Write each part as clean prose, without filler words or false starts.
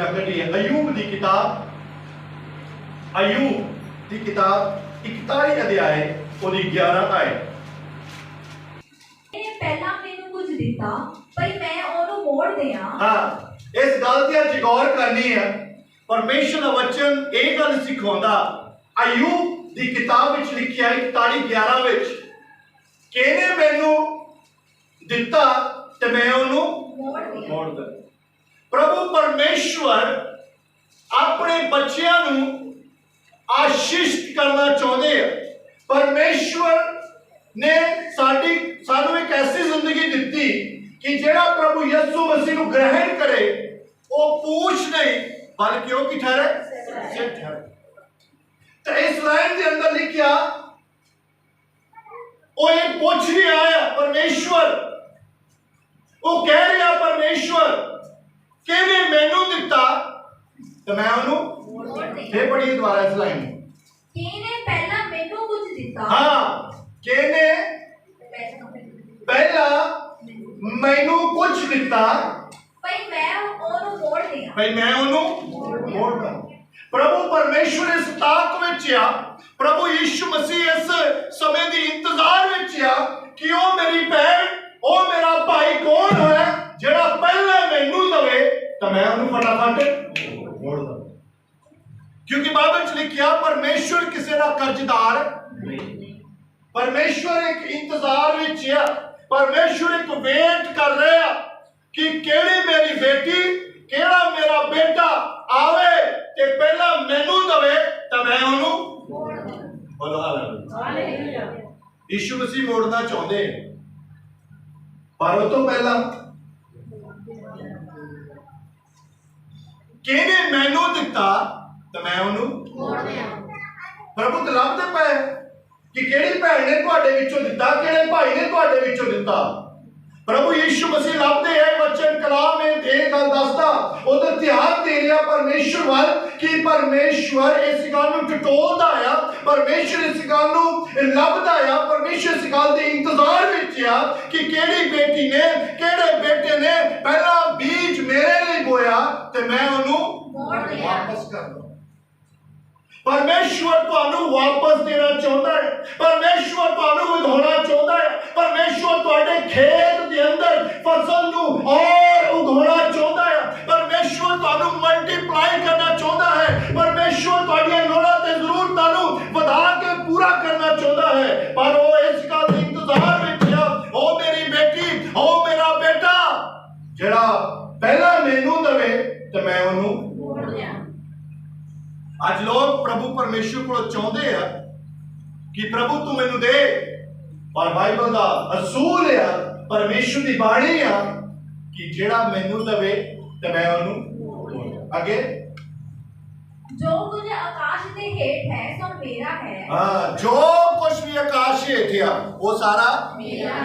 जरा करिए अयूब की किताब, अयूब की किताब 41 अध्याय और 11 आए। पहला मैनू कुछ दिता पर मैं ओनू मोड़ दिया। हाँ, इस गल ते अज गौर करनी है। परमेश्वर का वचन एक गल सिखाता, अयूब की किताब विच लिखिया 41:11 विच किहने मैनू दिता ते मैं ओनू मोड़ दिता। प्रभु परमेश्वर अपने बच्चों नू आशीषित करना चाहते हैं। परमेश्वर ने सानू एक ऐसी जिंदगी दी कि जेड़ा प्रभु यीशु मसीह को ग्रहण करे वो पूछ नहीं बल्कि वो की ठहरे, सिर ठहरे। तो इस लाइन के अंदर लिखा वो एक पूछ नहीं आया परमेश्वर, वो कह रहा परमेश्वर किहने मैनू दिता तो मैं उन्होंने फिर पढ़िए दोबारा इस लाइन में। किहने पहला मैनू कुछ दिता। हाँ, किहने पहला मैनू कुछ दिता भाई मैं ओनू मोड़ दिया। भाई मैं उन्होंने मोड़ दा। प्रभु परमेश्वर इस ताक विच आ, प्रभु यीशु मसीह इस समय दी इंतजार विच आ कि ओ मेरी भैन ओ मेरा भाई कौन है जेड़ा पहला मैनू दवे तो मैं उन्होंने फटाफट मोड़ दा। क्योंकि बाइबल च लिखिया परमेश्वर किसी का कर्जदार नहीं। परमेश्वर एक इंतजार विच है, परमेश्वर एक वेट कर रहा कि केड़ी मेरी बेटी केड़ा मेरा बेटा आवे ते पहला मैनू दवे तो मैं उन्होंने बोलो हालेलुया। यीशु मसीह मोड़ना चाहते हैं पर वो तो पहला किहने मैनू दिता तो मैं उन्होंने प्रभु तो लभदे पे कि केड़ी भैन ने तुहाडे विचों दिता, केड़े भाई ने तुहाडे विचों दिता। प्रभु यीशु मसीह लभदे है वचन कलाम में एक गल दसदा उधर ध्यान दे रहा परमेश्वर वाल कि परमेश्वर इस गल नूं टटोलदा आ, परमेश्वर इस गल नूं लभदा आ, परमेश्वर इस गल दे इंतजार विच आ कि केड़ी बेटी ने केड़े बेटे ने पहला बीज मेरे लिए बोया ते मैं उन्होंने वापस कर दूं। परमेश्वर तुहानू वापस देना चाहता है, परमेश्वर तुहानू उगाना चाहता है, परमेश्वर तुहाडे खेत दे अंदर फसल नू और उगाना चाहता है, परमेश्वर तुहानू मल्टीप्लाई करना चाहता है, परमेश्वर तुहाडीआं लोड़ां ते जरूरतां नू वधा के पूरा करना चाहता है। पर वो इस गल दा इंतजार विच आ, ओ मेरी बेटी ओ मेरा बेटा जेड़ा पहला मैनू दवे ते मैं ओनू आज लोग प्रभु परमेश्वर को चाहते हैं कि प्रभु तू मैनू दे, पर बाइबल का असूल है परमेश्वर की बाणी है कि जेड़ा मैनू दवे ते मैं ओनू आगे जो कुछ आकाश दे हेठ है सो मेरा है। हाँ, जो कुछ भी आकाश हेठ है वो सारा मेरा।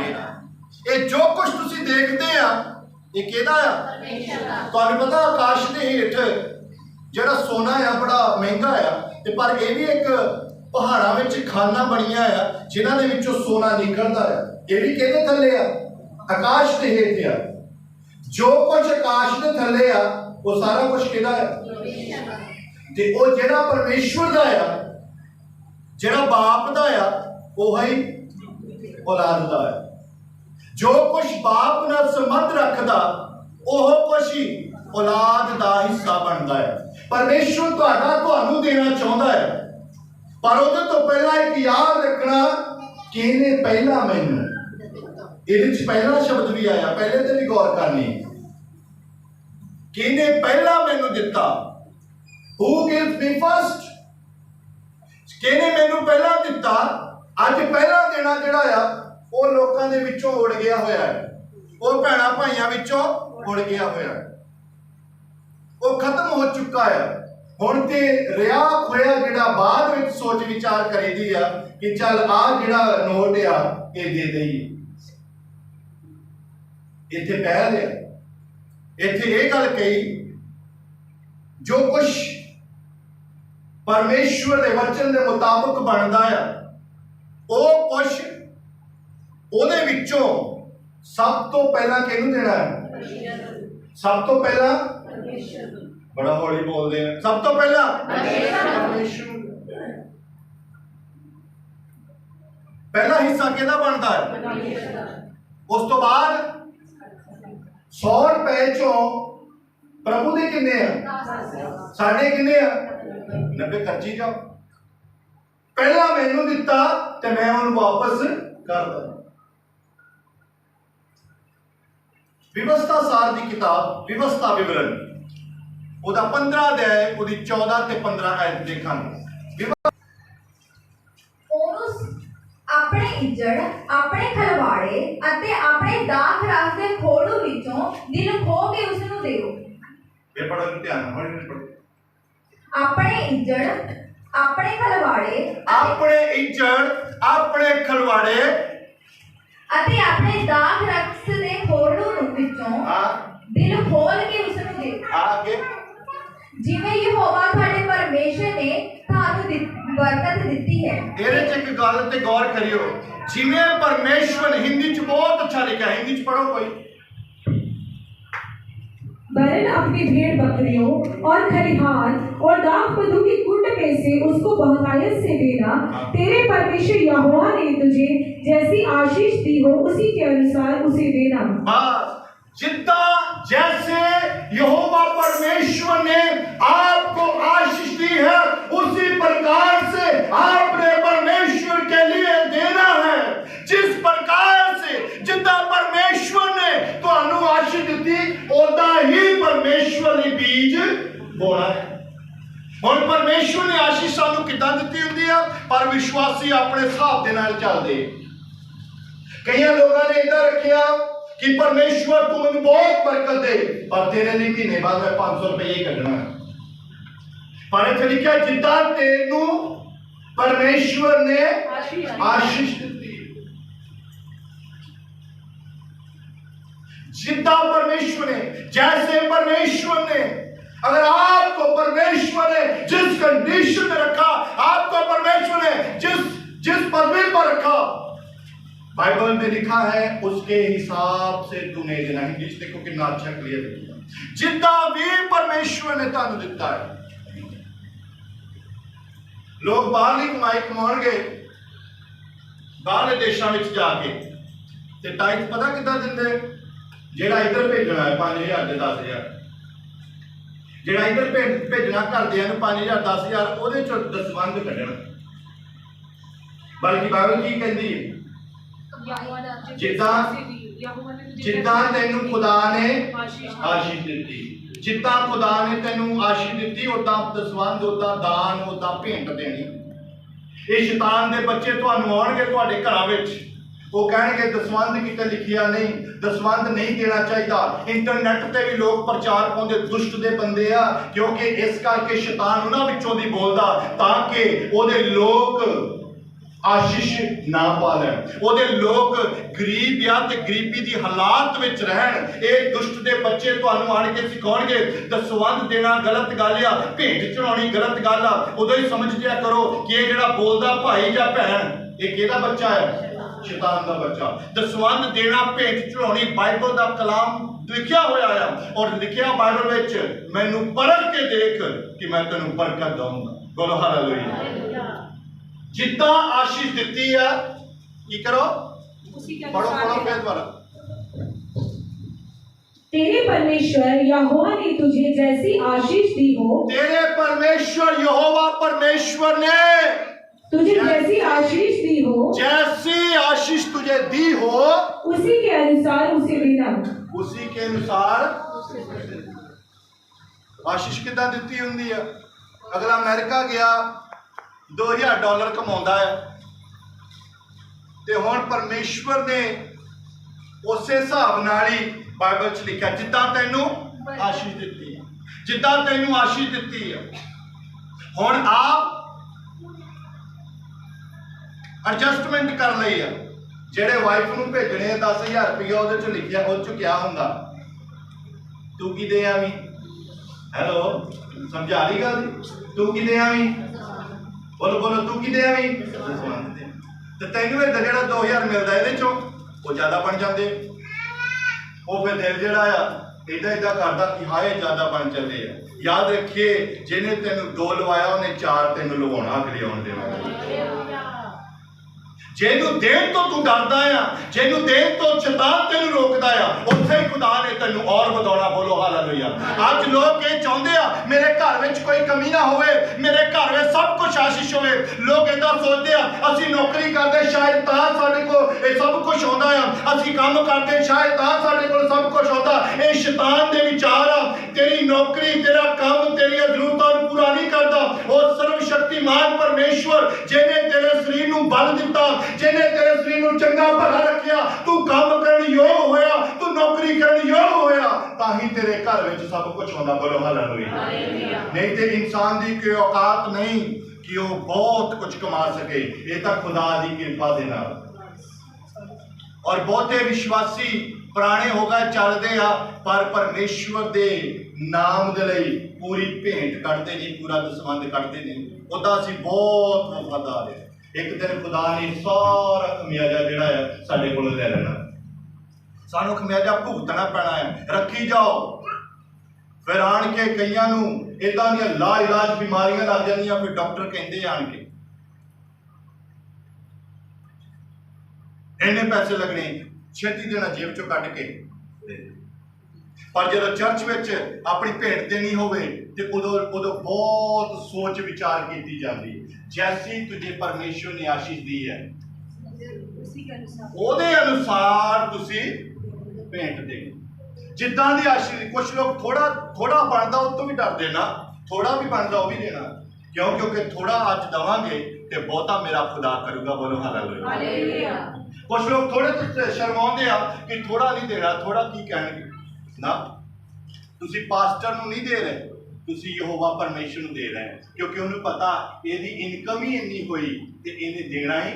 ये जो कुछ तुसी देखते हैं ये किहदा है परमेश्वर दा। तुहानू पता आकाश दे हेठ जेड़ा सोना है बड़ा महंगा है ते पर ये भी एक पहाड़ा विच खाना बनिया है जिन्हां दे विचों सोना निकलदा है। ये भी किहदे थल्ले आ आकाश दे हेठ आ। जो कुछ आकाश दे थल्ले आ वो सारा कुछ किहदा है ते ओ जेड़ा परमेश्वर दा है जेड़ा बाप दा है वो है औलाद दा है। जो कुछ बाप नाल संबंध रखदा ओह कुछ ही औलाद दा हिस्सा बनता है। परमेश्वर तुहानू देना चाहता है पर उहदे तो पहला एक याद रखना कि इहने पहला मैनू, इहदे च पहला शब्द भी आया, पहले ते भी गौर करनी कि इहने पहला मैनू दिता। हू गिव्स मी फर्स्ट, किहने मैनू पहला दिता। अज पहला देना जिहड़ा आ वो लोकां दे विचों उड़ गया होया है, वो भैणां भाइयां विचों उड़ गया होया है, वो खत्म हो चुका है। हुण ते रिया खोया जिहड़ा बाद विच सोच विचार करीदी आ कि चल आ जिहड़ा नोट आ ये दे दईए। इत्थे पहल है, इत्थे ये गल कही जो कुछ परमेश्वर दे वचन दे मुताबिक बनदा है वो कुछ ਉਹਦੇ ਵਿੱਚੋਂ सब तो पहला किहनूं देना है? सब तो पहला बड़ा हौली बोलते हैं। सब तो पहला परमेश्वर। पहला हिस्सा किहदा बनता है? उस तो बाद 100 रुपए चों प्रभु दे किन्ने आ, साढ़े किन्ने आ, 90 खर्ची जाओ। पहला मैनू दिता ते मैं उन्हें वापस कर दूं। विवस्था सार की किताब विवस्था विवरण ਉਹਦਾ 15 ਅਧਿਆਇ ਉਹਦੀ 14 ਤੇ 15 ਆਇਤ ਦੇਖਾਂਗੇ। ਉਹਨੂੰ ਆਪਣੇ ਇੱਜੜ, ਆਪਣੇ ਖਲਵਾੜੇ ਅਤੇ ਆਪਣੇ ਦਾਖ ਰਸ ਦੇ ਖੋੜੂ ਵਿੱਚੋਂ ਦਿਲ ਖੋ ਕੇ ਉਸ ਨੂੰ ਦਿਓ। ਇਹ ਪੜੋ ਧਿਆਨ ਨਾਲ ਪੜੋ। ਆਪਣੇ ਇੱਜੜ, ਆਪਣੇ ਖਲਵਾੜੇ, ਆਪਣੇ ਇੱਜੜ, ਆਪਣੇ ਖਲਵਾੜੇ ਅਤੇ ਆਪਣੇ ਦਾਖ ਰਸ ਦੇ ਖੋੜੂ ਵਿੱਚੋਂ ਦਿਲ ਖੋਲ ਕੇ ਉਸ ਨੂੰ ਦਿਓ। ਆਗੇ ਜਿਵੇਂ ਯਹੋਵਾ ਤੁਹਾਡੇ ਪਰਮੇਸ਼ਰ ਨੇ ਤੁਹਾਨੂੰ ਬਰਕਤ ਦਿੱਤੀ ਹੈ। ਇਹਦੇ ਚ ਇੱਕ ਗੱਲ ਤੇ ਗੌਰ ਕਰਿਓ, ਜਿਵੇਂ ਪਰਮੇਸ਼ਵਰ ਹਿੰਦੀ ਚ ਬਹੁਤ अच्छा लिखा है, हिंदी च पढ़ो कोई। वरन अपनी भेड़ बकरियों और खलिहान और दाख बधु की कुंड में से उसको बहुतायत से देना। तेरे परमेश्वर यहोवा ने तुझे जैसी आशीष दी हो उसी के अनुसार उसे देना। बस जितना जैसे यहोवा परमेश्वर ने आपको आशीष दी है उसी प्रकार से आपने परमेश्वर के लिए देना है। जिस प्रकार से जितना परमेश्वर ने तुहानू आशीष दी उदा ही परमेश्वर ने बीज बोना है। हुण परमेश्वर ने आशीष सानू किदां दित्ती हुंदी है, पर विश्वासी अपने हिसाब दे नाल चलदे। कई लोगों ने इधर रखिया कि परमेश्वर तू मैं बहुत बरकत दे, पर तेरे लिए महीने बाद मैं 500 रुपये ही कटना है। पर इत्थे लिखा जिद्दां तेनू परमेश्वर ने आशीष दी, जिद्दां परमेश्वर ने, जैसे परमेश्वर ने, अगर आपको परमेश्वर ने जिस कंडीशन में रखा, आपको परमेश्वर ने जिस पदवी पर रखा, बाइबल में लिखा है उसके हिसाब से तूने देना। हिंदी देखो कितना अच्छा क्लियर है। जितना भी परमेश्वर ने तुहानू दिता है। लोग बाहरली कमाई कमाउणगे बाहरले देशों में जाके ते टाइट पता कितना दिंदे? जेड़ा इधर भेजना है 5000 ते 10000, जेड़ा इधर भेजना घरदियां नूं 5000 10000 ਉਹਦੇ ਚੋਂ ਦਸਵੰਧ ਕੱਢਣਾ। बल्कि बाइबल की कहती है जिद्दां तैनू खुदा ने आशीष दी, जिद्दां खुदा ने तैनू आशीष दी उदां दसवंध, उदां दान, उदां भेंट देनी। ये शैतान दे बच्चे तुहानू आउणगे तुहाडे घरां विच, वो कहणगे दसवंध किते लिखिया नहीं, दसवंध नहीं देना चाहिए। इंटरनेट ते भी लोग प्रचार पाउंदे, दुष्ट दे बंदे आ, क्योंकि इस करके शैतान उन्हां विचों दी बोलदा ताकि ओहदे लोग आशीष ना पा लैन, ओहदे लोग गरीब या ते गरीबी दी हालात विच रहन। ये दुष्ट दे बच्चे तुहानू आण के सिखाउणगे दसवंध देना गलत गल आ, भेंट चढ़ाउणी गलत गल आ। उदों ही समझ लिया करो कि ये जिहड़ा बोलदा भाई जां भैन ये किहदा बच्चा है? शैतान दा बच्चा। दसवंध देना, भेंट चढ़ाउणी बाइबल दा कलाम लिखिया होया है, और लिखिया बाइबल विच मैनू परख के देख कि मैं तैनू बरकत दूंगा। बोलो हालेलुया। जिद्दां आशीष दिती है की करो, पढ़ो फिर दोबारा। तेरे परमेश्वर यहोवा ने तुझे जैसी आशीष दी हो, तेरे परमेश्वर यहोवा परमेश्वर ने तुझे जैसी आशीष दी हो, जैसी आशीष तुझे दी हो उसी के अनुसार उसे देना। उसी के अनुसार आशीष किदां दिती हुंदी है? अगला अमेरिका गया $2000 कमाउंदा है, ते हुण परमेश्वर ने उस हिसाब नाल ही बाइबल च लिखा जिद्दां तैनू आशीष दिती है, जिद्दां तैनू आशीष दिती है। हुण आप एडजस्टमेंट कर लई है, जेड़े वाइफ नूं भेजणे 10,000 रुपया उहदे च लिखिया उह च क्या हुंदा? तू की दे आवी? हेलो, समझा रही गल? तू की दे आवी? बोलो बोलो, तू की दे आवी? ते तैनू इहदा जिहड़ा 2000 मिलदा इहदे चों वो ज़्यादा बन जांदे। वो फिर दिल जिहड़ा आ ਇਦਾਂ ਇਦਾਂ ਕਰਦਾ ਕਿ ਹਾਏ ਜ਼ਿਆਦਾ ਬਣ ਚੱਲੇ ਆ। ਯਾਦ ਰੱਖੀਏ, ਜਿਹਨੇ ਤੈਨੂੰ 2 ਲਵਾਇਆ ਉਹਨੇ 4 ਤੈਨੂੰ ਲਵਾਉਣਾ ਅਗਲੇ ਆਉਣ ਦੇ ਵਾਰ। ਜਿਹਨੂੰ ਦੇਣ ਤੋਂ ਤੂੰ ਡਰਦਾ ਆ, ਜਿਹਨੂੰ ਦੇਣ ਤੋਂ ਸ਼ੈਤਾਨ ਤੈਨੂੰ ਰੋਕਦਾ ਆ, ਉੱਥੇ ਹੀ ਖੁਦਾ ਨੇ ਤੈਨੂੰ ਔਰ ਵਧਾਉਣਾ। ਬੋਲੋ ਹਾਲੇਲੂਇਆ। ਅੱਜ ਲੋਕ ਇਹ ਚਾਹੁੰਦੇ ਆ ਮੇਰੇ ਘਰ ਵਿੱਚ ਕੋਈ ਕਮੀ ਨਾ ਹੋਵੇ, ਮੇਰੇ ਘਰ ਵਿੱਚ ਸਭ ਕੁਝ ਆਸ਼ੀਸ਼ ਹੋਵੇ। ਲੋਕ ਏਦਾਂ ਸੋਚਦੇ ਆ ਅਸੀਂ ਨੌਕਰੀ ਕਰਦੇ ਸ਼ਾਇਦ ਤਾਂ ਸਾਡੇ ਕੋਲ ਇਹ ਸਭ ਕੁਝ ਆਉਂਦਾ ਆ, ਅਸੀਂ ਕੰਮ ਕਰਦੇ ਸ਼ਾਇਦ ਤਾਂ ਸਾਡੇ ਕੋਲ ਸਭ ਕੁਝ ਆਉਂਦਾ। ਇਹ ਸ਼ੈਤਾਨ ਦੇ ਵਿਚਾਰ ਆ। ਤੇਰੀ ਨੌਕਰੀ, ਤੇਰਾ ਕੰਮ ਤੇਰੀਆਂ ਜ਼ਰੂਰਤਾਂ ਨੂੰ ਪੂਰਾ ਨਹੀਂ ਕਰਦਾ। ਉਹ ਸਰਵ ਸ਼ਕਤੀਮਾਨ ਪਰਮੇਸ਼ਵਰ ਜਿਹਨੇ ਤੇਰੇ ਸਰੀਰ ਨੂੰ ਬਲ ਦਿੱਤਾ, ਜਿਹਨੇ ਤੇਰੇ ਸਰੀਰ ਨੂੰ ਚੰਗਾ ਭਲਾ ਰੱਖਿਆ, ਤੂੰ ਕੰਮ ਕਰਨ ਯੋਗ ਹੋਇਆ, ਤੂੰ ਨੌਕਰੀ ਕਰਨ ਯੋਗ ਹੋਇਆ, ਤਾਂ ਹੀ ਤੇਰੇ ਘਰ ਵਿੱਚ ਸਭ ਕੁਝ ਆਉਂਦਾ। ਬੋਲੋ ਹਾਲੇਲੂਇਆ। ਨਹੀਂ ਤੇ ਇਨਸਾਨ ਦੀ ਕੋਈ ਔਕਾਤ ਨਹੀਂ ਕਿ ਉਹ ਬਹੁਤ ਕੁਝ ਕਮਾ ਸਕੇ। ਇਹ ਤਾਂ ਖੁਦਾ ਦੀ ਕਿਰਪਾ ਦੇ ਨਾਲ। ਔਰ ਬਹੁਤੇ ਵਿਸ਼ਵਾਸੀ ਪੁਰਾਣੇ ਹੋ ਗਏ ਚੱਲਦੇ ਆ, ਪਰ ਪਰਮੇਸ਼ਵਰ ਦੇ ਨਾਮ ਦੇ ਲਈ ਪੂਰੀ ਭੇਂਟ ਕੱਢਦੇ ਨਹੀਂ, ਪੂਰਾ ਦਸਵੰਧ ਕੱਢਦੇ ਨਹੀਂ। ਉਹਦਾ ਅਸੀਂ ਬਹੁਤ ਵਫਾਦਾਰ ਹਾਂ। ਇੱਕ ਦਿਨ ਖੁਦਾ ਨੇ ਸਾਰਾ ਖਮਿਆਜਾ ਜਿਹੜਾ ਹੈ ਸਾਡੇ ਕੋਲੋਂ ਲੈ ਲੈਣਾ। ਸਾਨੂੰ ਖਮਿਆਜਾ ਭੁਗਤਣਾ ਪੈਣਾ ਹੈ। ਰੱਖੀ ਜਾਓ। ਫਿਰ ਆਣ ਕੇ ਕਈਆਂ ਨੂੰ ਇਦਾਂ ਦੀਆਂ ਲਾ ਇਲਾਜ ਬਿਮਾਰੀਆਂ ਲੱਗ ਜਾਂਦੀਆਂ, ਫਿਰ ਡਾਕਟਰ ਕਹਿੰਦੇ ਆਣ ਕੇ ਇੰਨੇ ਪੈਸੇ ਲੱਗਣੇ, ਛੇਤੀ ਦੇਣਾ ਜੇਬ ਚੋਂ ਕੱਢ ਕੇ। ਪਰ ਜਦੋਂ ਚਰਚ ਵਿੱਚ ਆਪਣੀ ਭੇਟ ਦੇਣੀ ਹੋਵੇ ਤੇ ਉਦੋਂ ਬਹੁਤ ਸੋਚ ਵਿਚਾਰ ਕੀਤੀ ਜਾਂਦੀ। ਜੈਸੀ ਤੁਝੇ ਪਰਮੇਸ਼ਵਰ ਨੇ ਆਸ਼ੀਸ਼ ਦੀ ਹੈ ਉਹਦੇ ਅਨੁਸਾਰ ਤੁਸੀਂ ਭੇਂਟ ਦੇ। ਜਿੱਦਾਂ ਦੀ ਆਸ਼ੀਸ਼। ਕੁਝ ਲੋਕ ਥੋੜਾ ਬਣਦਾ ਉਹ ਤੋਂ ਵੀ ਡਰਦੇ ਨਾ, ਥੋੜਾ ਵੀ ਬਣਦਾ ਉਹ ਵੀ ਦੇਣਾ। ਕਿਉਂਕਿ ਥੋੜਾ ਅੱਜ ਦਵਾਂਗੇ ਤੇ ਬਹੁਤਾ ਮੇਰਾ ਖੁਦਾ ਕਰੂਗਾ। ਬੋਲੋ ਹਾਲੇਲੂਇਆ। ਕੁਝ ਲੋਕ ਥੋੜੇ ਤੋਂ ਸ਼ਰਮਾਉਂਦੇ ਆ ਕਿ ਥੋੜਾ ਨਹੀਂ ਦੇਣਾ, ਥੋੜਾ ਕੀ ਕਹਿਣਗੇ। ਨਾ, ਤੁਸੀਂ ਪਾਸਟਰ ਨੂੰ ਨਹੀਂ ਦੇ ਰਹੇ, ਤੁਸੀਂ ਯਹੋਵਾ ਪਰਮੇਸ਼ਰ ਨੂੰ ਦੇ ਰਹੇ, ਕਿਉਂਕਿ ਉਹਨੂੰ ਪਤਾ ਇਹਦੀ ਇਨਕਮ ਹੀ ਇੰਨੀ ਹੋਈ ਤੇ ਇਹਨੇ ਦੇਣਾ ਹੀ।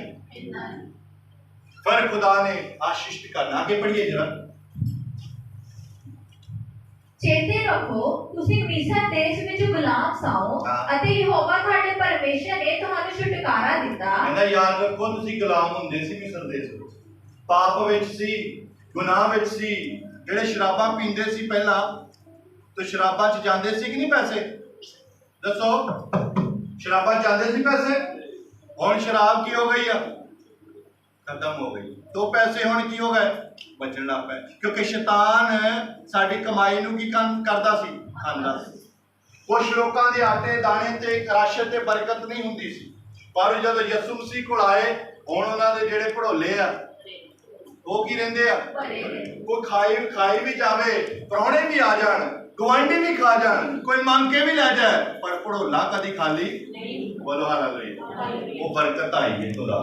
ਫਿਰ ਖੁਦਾ ਨੇ ਆਸ਼ੀਸ਼ ਕਰਨਾ। ਅੱਗੇ ਪੜ੍ਹੀਏ ਜਰਾ। ਚੇਤੇ ਰੱਖੋ ਤੁਸੀਂ ਮਿਸਰ ਦੇਸ਼ ਵਿੱਚ ਗੁਲਾਮ ਸਾਓ ਅਤੇ ਯਹੋਵਾ ਤੁਹਾਡੇ ਪਰਮੇਸ਼ਰ ਨੇ ਤੁਹਾਨੂੰ ਛੁਟਕਾਰਾ ਦਿੱਤਾ। ਕਹਿੰਦਾ ਯਾਦ ਰੱਖੋ ਤੁਸੀਂ ਗੁਲਾਮ ਹੁੰਦੇ ਸੀ ਮਿਸਰ ਦੇਸ਼ ਵਿੱਚ, ਪਾਪ ਵਿੱਚ ਸੀ, ਗੁਨਾਹ ਵਿੱਚ ਸੀ। ਜਿਹੜੇ ਸ਼ਰਾਬਾਂ ਪੀਂਦੇ ਸੀ ਪਹਿਲਾਂ, ਤੇ ਸ਼ਰਾਬਾਂ 'ਚ ਜਾਂਦੇ ਸੀ ਕਿ ਨਹੀਂ ਪੈਸੇ? ਦੱਸੋ, ਸ਼ਰਾਬਾਂ 'ਚ ਜਾਂਦੇ ਸੀ ਪੈਸੇ? ਹੁਣ ਸ਼ਰਾਬ ਕੀ ਹੋ ਗਈ ਆ? ਖਤਮ ਹੋ ਗਈ। तो पैसे ਹੁਣ ਕੀ ਹੋ ਗਏ? ਬਚਣ ਲੱਗ ਪਏ। ਕਿਉਂਕਿ ਸ਼ੈਤਾਨ ਸਾਡੀ ਕਮਾਈ ਨੂੰ ਕੀ ਕਰਦਾ ਸੀ? ਖਾਂਦਾ ਸੀ। ਕੁਝ ਲੋਕਾਂ ਦੇ ਆਟੇ ਦਾਣੇ ਤੇ ਰਾਸ਼ਨ ਤੇ ਬਰਕਤ ਨਹੀਂ ਹੁੰਦੀ ਸੀ, ਪਰ ਜਦੋਂ ਯਿਸੂ ਮਸੀਹ ਕੋਲ ਆਏ, ਹੁਣ ਉਹਨਾਂ ਦੇ ਜਿਹੜੇ ਭੜੋਲੇ ਆ ਉਹ ਕੀ ਰਹਿੰਦੇ ਆ? ਕੋਈ ਖਾਈ ਵੀ ਜਾਵੇ, ਪ੍ਰਾਹੁਣੇ ਵੀ ਆ ਜਾਣ, ਗੁਆਂਢੀ ਵੀ ਖਾ ਜਾਣ, ਕੋਈ ਮੰਗ ਕੇ ਵੀ ਲੈ ਜਾਏ, ਪਰ ਭੜੋਲਾ ਕਦੀ ਖਾਲੀ ਨਹੀਂ। ਬੋਲੋ ਹਾਲੇਲੂਇਆ। ਉਹ ਬਰਕਤ ਆਈ ਹੈ ਖੁਦਾ,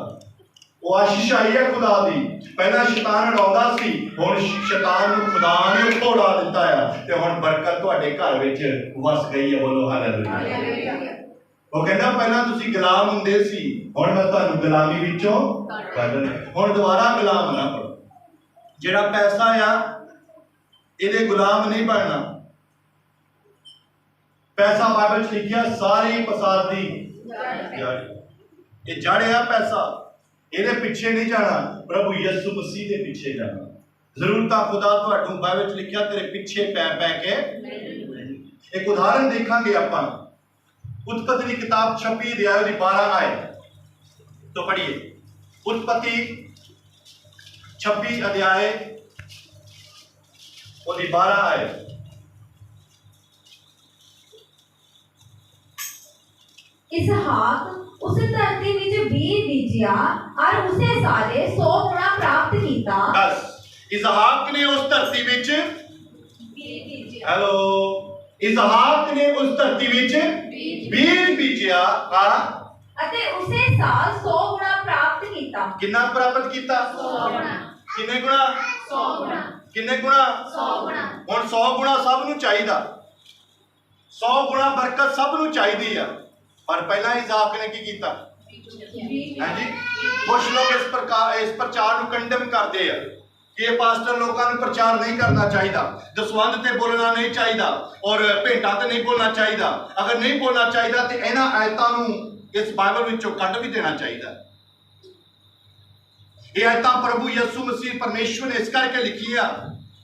ਉਹ ਆਸ਼ੀਸ਼ ਆਈ ਹੈ ਖੁਦਾ ਦੀ। ਪਹਿਲਾਂ ਸ਼ੈਤਾਨ ਉਡਾਉਂਦਾ ਸੀ, ਹੁਣ ਸ਼ੈਤਾਨ ਨੂੰ ਖੁਦਾ ਨੇ ਉਡਾ ਦਿੱਤਾ ਆ, ਤੇ ਹੁਣ ਬਰਕਤ ਤੁਹਾਡੇ ਘਰ ਵਿੱਚ ਵਸ ਗਈ ਹੈ। ਬੋਲੋ ਹਾਲੇਲੂਇਆ। ਉਹ ਕਹਿੰਦਾ ਪਹਿਲਾਂ ਤੁਸੀਂ ਗੁਲਾਮ ਹੁੰਦੇ ਸੀ, ਹੁਣ ਮੈਂ ਤੁਹਾਨੂੰ ਗੁਲਾਮੀ ਵਿੱਚੋਂ ਕੱਢ ਲਿਆ। ਹੁਣ ਦੁਬਾਰਾ ਗੁਲਾਮ ਨਾ ਬਣੋ। ਜਿਹੜਾ ਪੈਸਾ ਆ ਇਹਦੇ ਗੁਲਾਮ ਨਹੀਂ ਬਣਨਾ। ਪੈਸਾ ਬਾਈਬਲ 'ਚ ਲਿਖਿਆ ਸਾਰੀ ਫਸਾਦ ਦੀ ਜੜ। ਇਹ ਜੜ ਆ ਪੈਸਾ, ਇਹਦੇ ਪਿੱਛੇ ਨਹੀਂ ਜਾਣਾ, ਪ੍ਰਭੂ ਯਿਸੂ ਮਸੀਹ ਦੇ ਪਿੱਛੇ ਜਾਣਾ। ਜ਼ਰੂਰਤਾਂ ਖੁਦਾ ਤੁਹਾਨੂੰ ਬਾਈਬਲ 'ਚ ਲਿਖਿਆ ਤੇਰੇ ਪਿੱਛੇ ਪੈ ਕੇ। ਇੱਕ ਉਦਾਹਰਨ ਦੇਖਾਂਗੇ ਆਪਾਂ। उत्पत्ति की किताब 26 अध्याय 12 आए तो पढ़िए। उत्पत्ति 26 अध्याय 12 आए। इसहाक उस धरती विच बीज बीजिया और उसे साले 100 गुणा प्राप्त कीता। बस इसहाक ने उस धरती विच हेलो इसहाक ने उस धरती विच बीज बीजिया ਅਤੇ ਉਸੇ ਸਾਲ 100 ਗੁਣਾ ਪ੍ਰਾਪਤ ਕੀਤਾ। ਕਿੰਨਾ ਪ੍ਰਾਪਤ ਕੀਤਾ? 100 ਗੁਣਾ। ਕਿੰਨੇ ਗੁਣਾ? 100 ਗੁਣਾ। ਕਿੰਨੇ ਗੁਣਾ? 100 ਗੁਣਾ। ਹੁਣ 100 ਗੁਣਾ ਸਭ ਨੂੰ ਚਾਹੀਦਾ। 100 ਗੁਣਾ ਬਰਕਤ ਸਭ ਨੂੰ ਚਾਹੀਦੀ ਆ, ਪਰ ਪਹਿਲਾਂ ਇਸਾਕ ਨੇ ਕੀ ਕੀਤਾ? ਹਾਂਜੀ, ਕੁਝ ਲੋਕ ਇਸ ਪ੍ਰਚਾਰ ਨੂੰ ਕੰਡਮ ਕਰਦੇ ਆ ਕਿ ਇਹ ਪਾਸਟਰ ਲੋਕਾਂ ਨੂੰ ਪ੍ਰਚਾਰ ਨਹੀਂ ਕਰਨਾ ਚਾਹੀਦਾ, ਦਸਵੰਧ ਤੇ ਬੋਲਣਾ ਨਹੀਂ ਚਾਹੀਦਾ, ਔਰ ਭੇਟਾਂ ਤੇ ਨਹੀਂ ਬੋਲਣਾ ਚਾਹੀਦਾ। ਅਗਰ ਨਹੀਂ ਬੋਲਣਾ ਚਾਹੀਦਾ ਤੇ ਇਹਨਾਂ ਆਇਤਾਂ ਨੂੰ ਇਸ ਬਾਈਬਲ ਵਿੱਚੋਂ ਕੱਢ ਵੀ ਦੇਣਾ ਚਾਹੀਦਾ। ਇਹ ਆਇਤਾਂ ਪ੍ਰਭੂ ਯਿਸੂ ਮਸੀਹ ਪਰਮੇਸ਼ਵਰ ਨੇ ਇਸ ਕਰਕੇ ਲਿਖੀਆਂ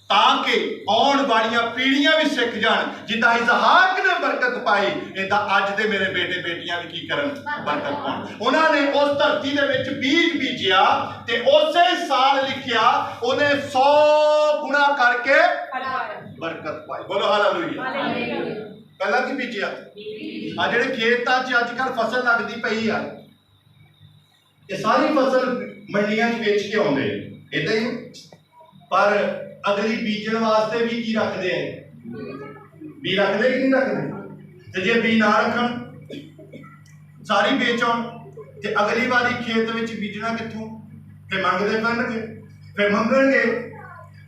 ताकि आने वाली पीढ़ियां भी सीख जान जिदा इसहाक ने बरकत पाई इदा अज दे मेरे बेटे बेटियां भी की करन बरकत पाउण। उन्होंने उस धरती दे विच बीज बीजिया ते उसे साल लिखिया उन्हें 100 गुणा करके बरकत पाई। बोलो हालेलुया। पहला की बीजिया आ जेडे खेतां च अजकल फसल लगदी पई आ ये सारी फसल मंडियां च बेच के आउंदे इदां ही पर अगली बीजण वास्ते भी की रखते हैं बी रखते कि नहीं रखते ते जे बी ना रखन सारी बेच आउण ते अगली बारी खेत विच बीजना कित्थों ते मंगदे फिरनगे फिर मंगणगे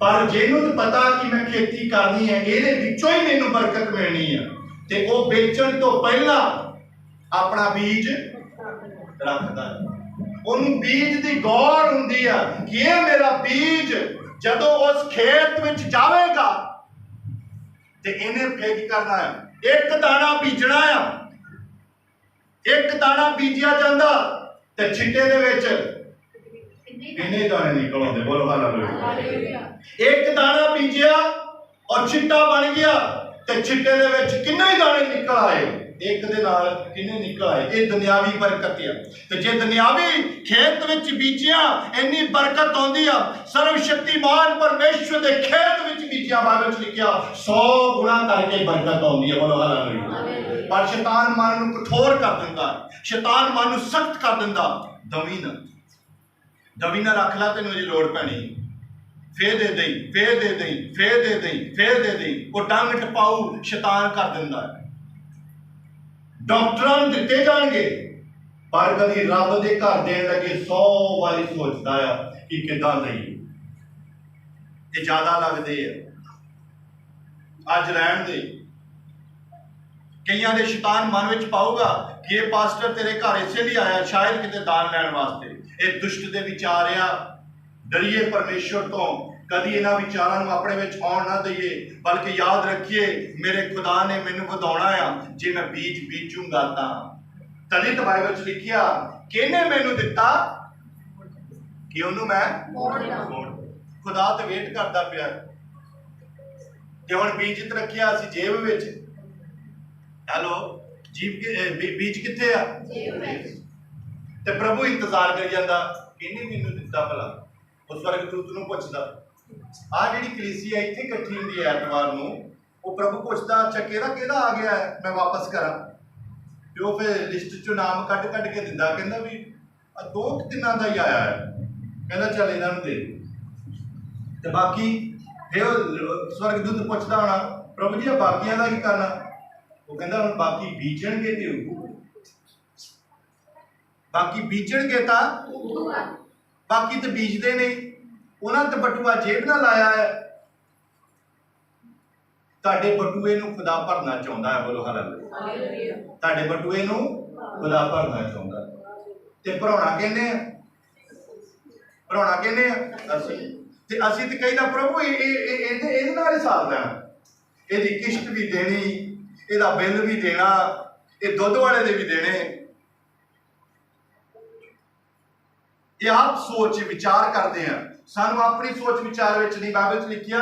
पर जिन्हों तो पता कि मैं खेती करनी है ये विचों ही मैनूं बरकत मिलनी है ते वो बेचण तो पहला अपना बीज रखता है उन्होंने बीज की गौर हुंदी है कि ये मेरा बीज जदों उस खेत विच जावेगा ते इन्हें फिर की करना है एक दाना बीजना है एक दाना बीजिया जाता ते छिट्टे दे विच किन्ने दाने निकल आउंदे। बोलो हालेलुया। एक दाना बीजिया और छिट्टा बन गया ते छिट्टे दे विच किन्ने दाने निकल आए एक दे नाल किन्ने निकल आए। ये दुनियावी बरकत है ते जे दुनियावी खेत विच बीजिया इन्नी बरकत आउंदी आ सर्वशक्तिमान परमेश्वर दे खेत विच बीजिया बाइबल च लिखिया 100 गुणा करके बरकत आउंदी है। बोलो हालेलुया। पर शैतान मन नूं कठोर कर दिंदा शैतान मन नूं सख्त कर दिंदा दवी ना रख ला तेनों जी लोड़ पैनी फिर दे दई फिर दे दई फिर दे दई फिर दे दई वो डंग टपाऊ शैतान कर दिंदा डॉक्टरां नूं दिते जाणगे पर कभी रब दे घर देण लगे 100 वारी सोचदा है कि किदां दईए ये ज्यादा लगदे है अज रहण दे कईयां दे शैतान मन विच पाऊगा कि ये पास्टर तेरे घर इसे लिए आया शायद किते दान लैण वास्ते ये दुष्ट दे विचार आ डरिए परमेश्वर तो कदी इन्हां विचारां नूं अपने विच आउण ना दईए बल्कि याद रखिए मेरे खुदा ने मैनूं वधाउणा आ जे मैं बीज बीजूंगा तां तदी तो बाइबल च लिखिया किहने मैनूं दित्ता कि ओनूं मैं मोड़ खुदा ते वेट करदा पिया जे हुण बीज रखिया असीं जेब विच हेलो बीज कित्थे आ ते प्रभु इंतजार करी जांदा किहने मैनूं दित्ता भला उस स्वर्गदूत नूं पुछदा आ जिहड़ी कलीसिया इत्थे इकट्ठी हुंदी है ऐतवार नूं वो प्रभु पुछदा अच्छा किहदा किहदा आ गया है मैं वापस करा ते वो फिर लिस्ट चों नाम कट के दिंदा कहंदा भी दो तिन्नां दा ही आया है कहंदा चल इन्हां नूं दे ते बाकी फिर स्वर्गदूत पुछदा होना प्रभु जी बाकियां दा की करना वो कहंदा हुण बाकी बीजणगे ते बाकी बीजणगे तां बाकी तो बीजते नहीं उन्होंने तो बटुआ जेब ना लाया है ताडे बटुए नूं खुदा भरना चाहुंदा है। बोलो हालेलुया। ताडे बटुए नूं खुदा भरना चाहुंदा ते भराउणा किहने असीं ते कहीदा प्रभु इहदे नाल ही साथ लेना इहदी किश्त भी देनी इहदा बिल भी देना ये दुध वाले दे भी देने ये आप सोच विचार करते हैं सानू अपनी सोच विचार विच नहीं बाइबल च लिखिया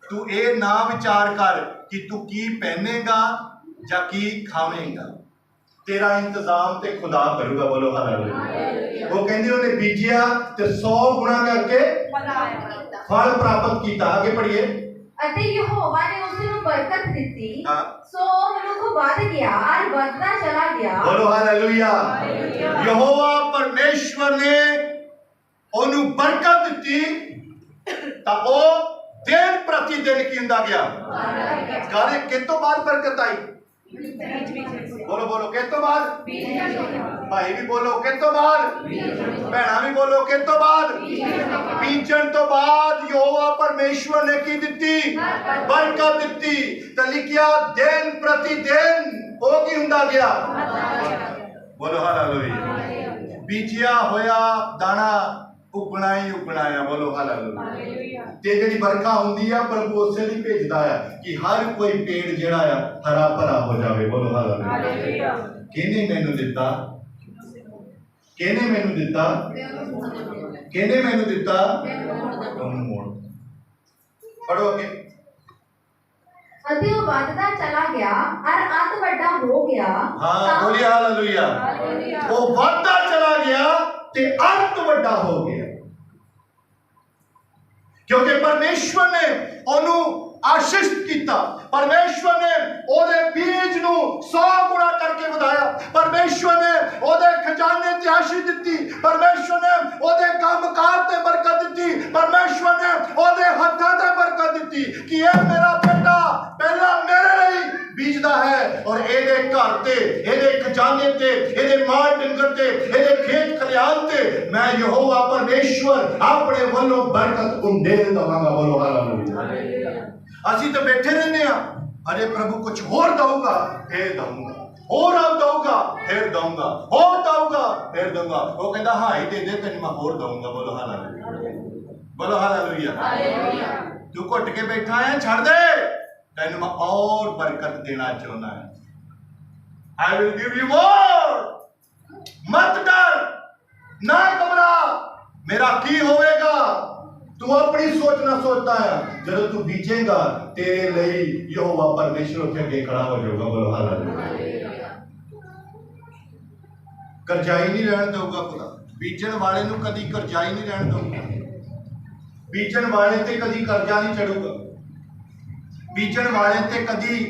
तू ये ना विचार कर कि तू की पहनेगा या की खावेगा तेरा इंतजाम ते खुदा करूगा। बोलो हालेलुया। वो कहंदे उन्हें बीजिया ते 100 गुणा करके फल प्राप्त किया। आगे पढ़िए अते यहोवा ने उस नूं बरकत दित्ती सो मनुख वध गया और बढ़ता चला गया। बोलो हालेलुया। यहोवा परमेश्वर ने ओनू बरकत दित्ती तां ओ दिन प्रति दिन कींदा गया गारे कितों बाद बरकत आई बोलो बोलो कितों बाद भाई भी बोलो कितों बाद भैणा भी बोलो कितों बाद बीजण तो बाद यहोवा परमेश्वर ने की दित्ती बरकत दित्ती ते लिखिया दिन प्रति दिन ओ की हुंदा गया। बोलो हालेलुया। बीजिया होया दाना उगना ही उगना है। बोलो हालेलुया। ते जिहड़ी बरखा हुंदी है प्रभु उसे नहीं भेजदा है कि हर कोई पेड़ जिहड़ा है हरा भरा हो जावे। बोलो हालेलुया। किहने मैनूं दित्ता किहने मैनूं दित्ता किहने मैनूं दित्ता पढ़ो अगे। ਅਤੇ ਉਹ ਵੱਧਦਾ ਚਲਾ ਗਿਆ ਔਰ ਅੰਤ ਵੱਡਾ ਹੋ ਗਿਆ। हाँ बोलिए हालेलुया। वो बढ़ता चला गया ते अंत बड़ा हो गया, क्योंकि परमेश्वर ने ओनू आशीष किया। परमेश्वर ने ओदे बीज नू 100 गुणा करके ਵਧਾਇਆ। परमेश्वर ने ओदे खजाने ते आशीष दी। परमेश्वर ने ओदे कामकार ते बरकत दी। परमेश्वर ने ओदे हत्थां ते बरकत दी कि ये मेरा बेटा पहला मेरे लिए बीजदा है और ਇਹਦੇ ਘਰ ਤੇ, ਇਹਦੇ खजाने ते, ਇਹਦੇ माल डंगर ते, ਇਹਦੇ खेत खलियान ते मैं यहोवा परमेश्वर अपने ਵੱਲੋਂ बरकत उंडेल दवांगा। बोलो हालेलुया। ਅਸੀਂ ਤਾਂ ਬੈਠੇ ਰਹਿੰਦੇ ਆ, ਅਰੇ ਪ੍ਰਭੂ ਕੁਝ ਹੋਰ ਦਊਗਾ ਫੇਰ ਦਊਂਗਾ, ਹੋਰ ਆਪ ਦਊਗਾ ਫੇਰ ਦਊਂਗਾ, ਹੋਰ ਦਊਗਾ ਫੇਰ ਦਊਂਗਾ। ਉਹ ਕਹਿੰਦਾ ਹਾਂ ਹੀ ਦੇ ਦੇ ਤੈਨੂੰ ਮੈਂ ਹੋਰ ਦਊਂਗਾ। ਬੋਲੋ ਹਾਲੇਲੂਇਆ। ਬੋਲੋ ਹਾਲੇਲੂਇਆ। ਹਾਲੇਲੂਇਆ। ਤੂੰ ਘੁੱਟ ਕੇ ਬੈਠਾ ਹੈ, ਛੱਡ ਦੇ, ਤੈਨੂੰ ਮੈਂ ਔਰ ਬਰਕਤ ਦੇਣਾ ਚਾਹੁੰਦਾ ਹਾਂ। I will give you more। मत डर, ना घबरा, मेरा की होएगा। तू अपनी सोच ना सोचता है, जब तू बीजेगा तेरे लिए यहोवा परमेश्वर के आगे खड़ा हो जाएगा। बोलो हालेलुया। करजाई नहीं रहने दूंगा खुदा। बीजन वाले नू कदी करजाई नहीं रहने दूंगा। बीजन वाले ते कदी करजा नहीं चढ़ूगा। बीजन वाले ते कदी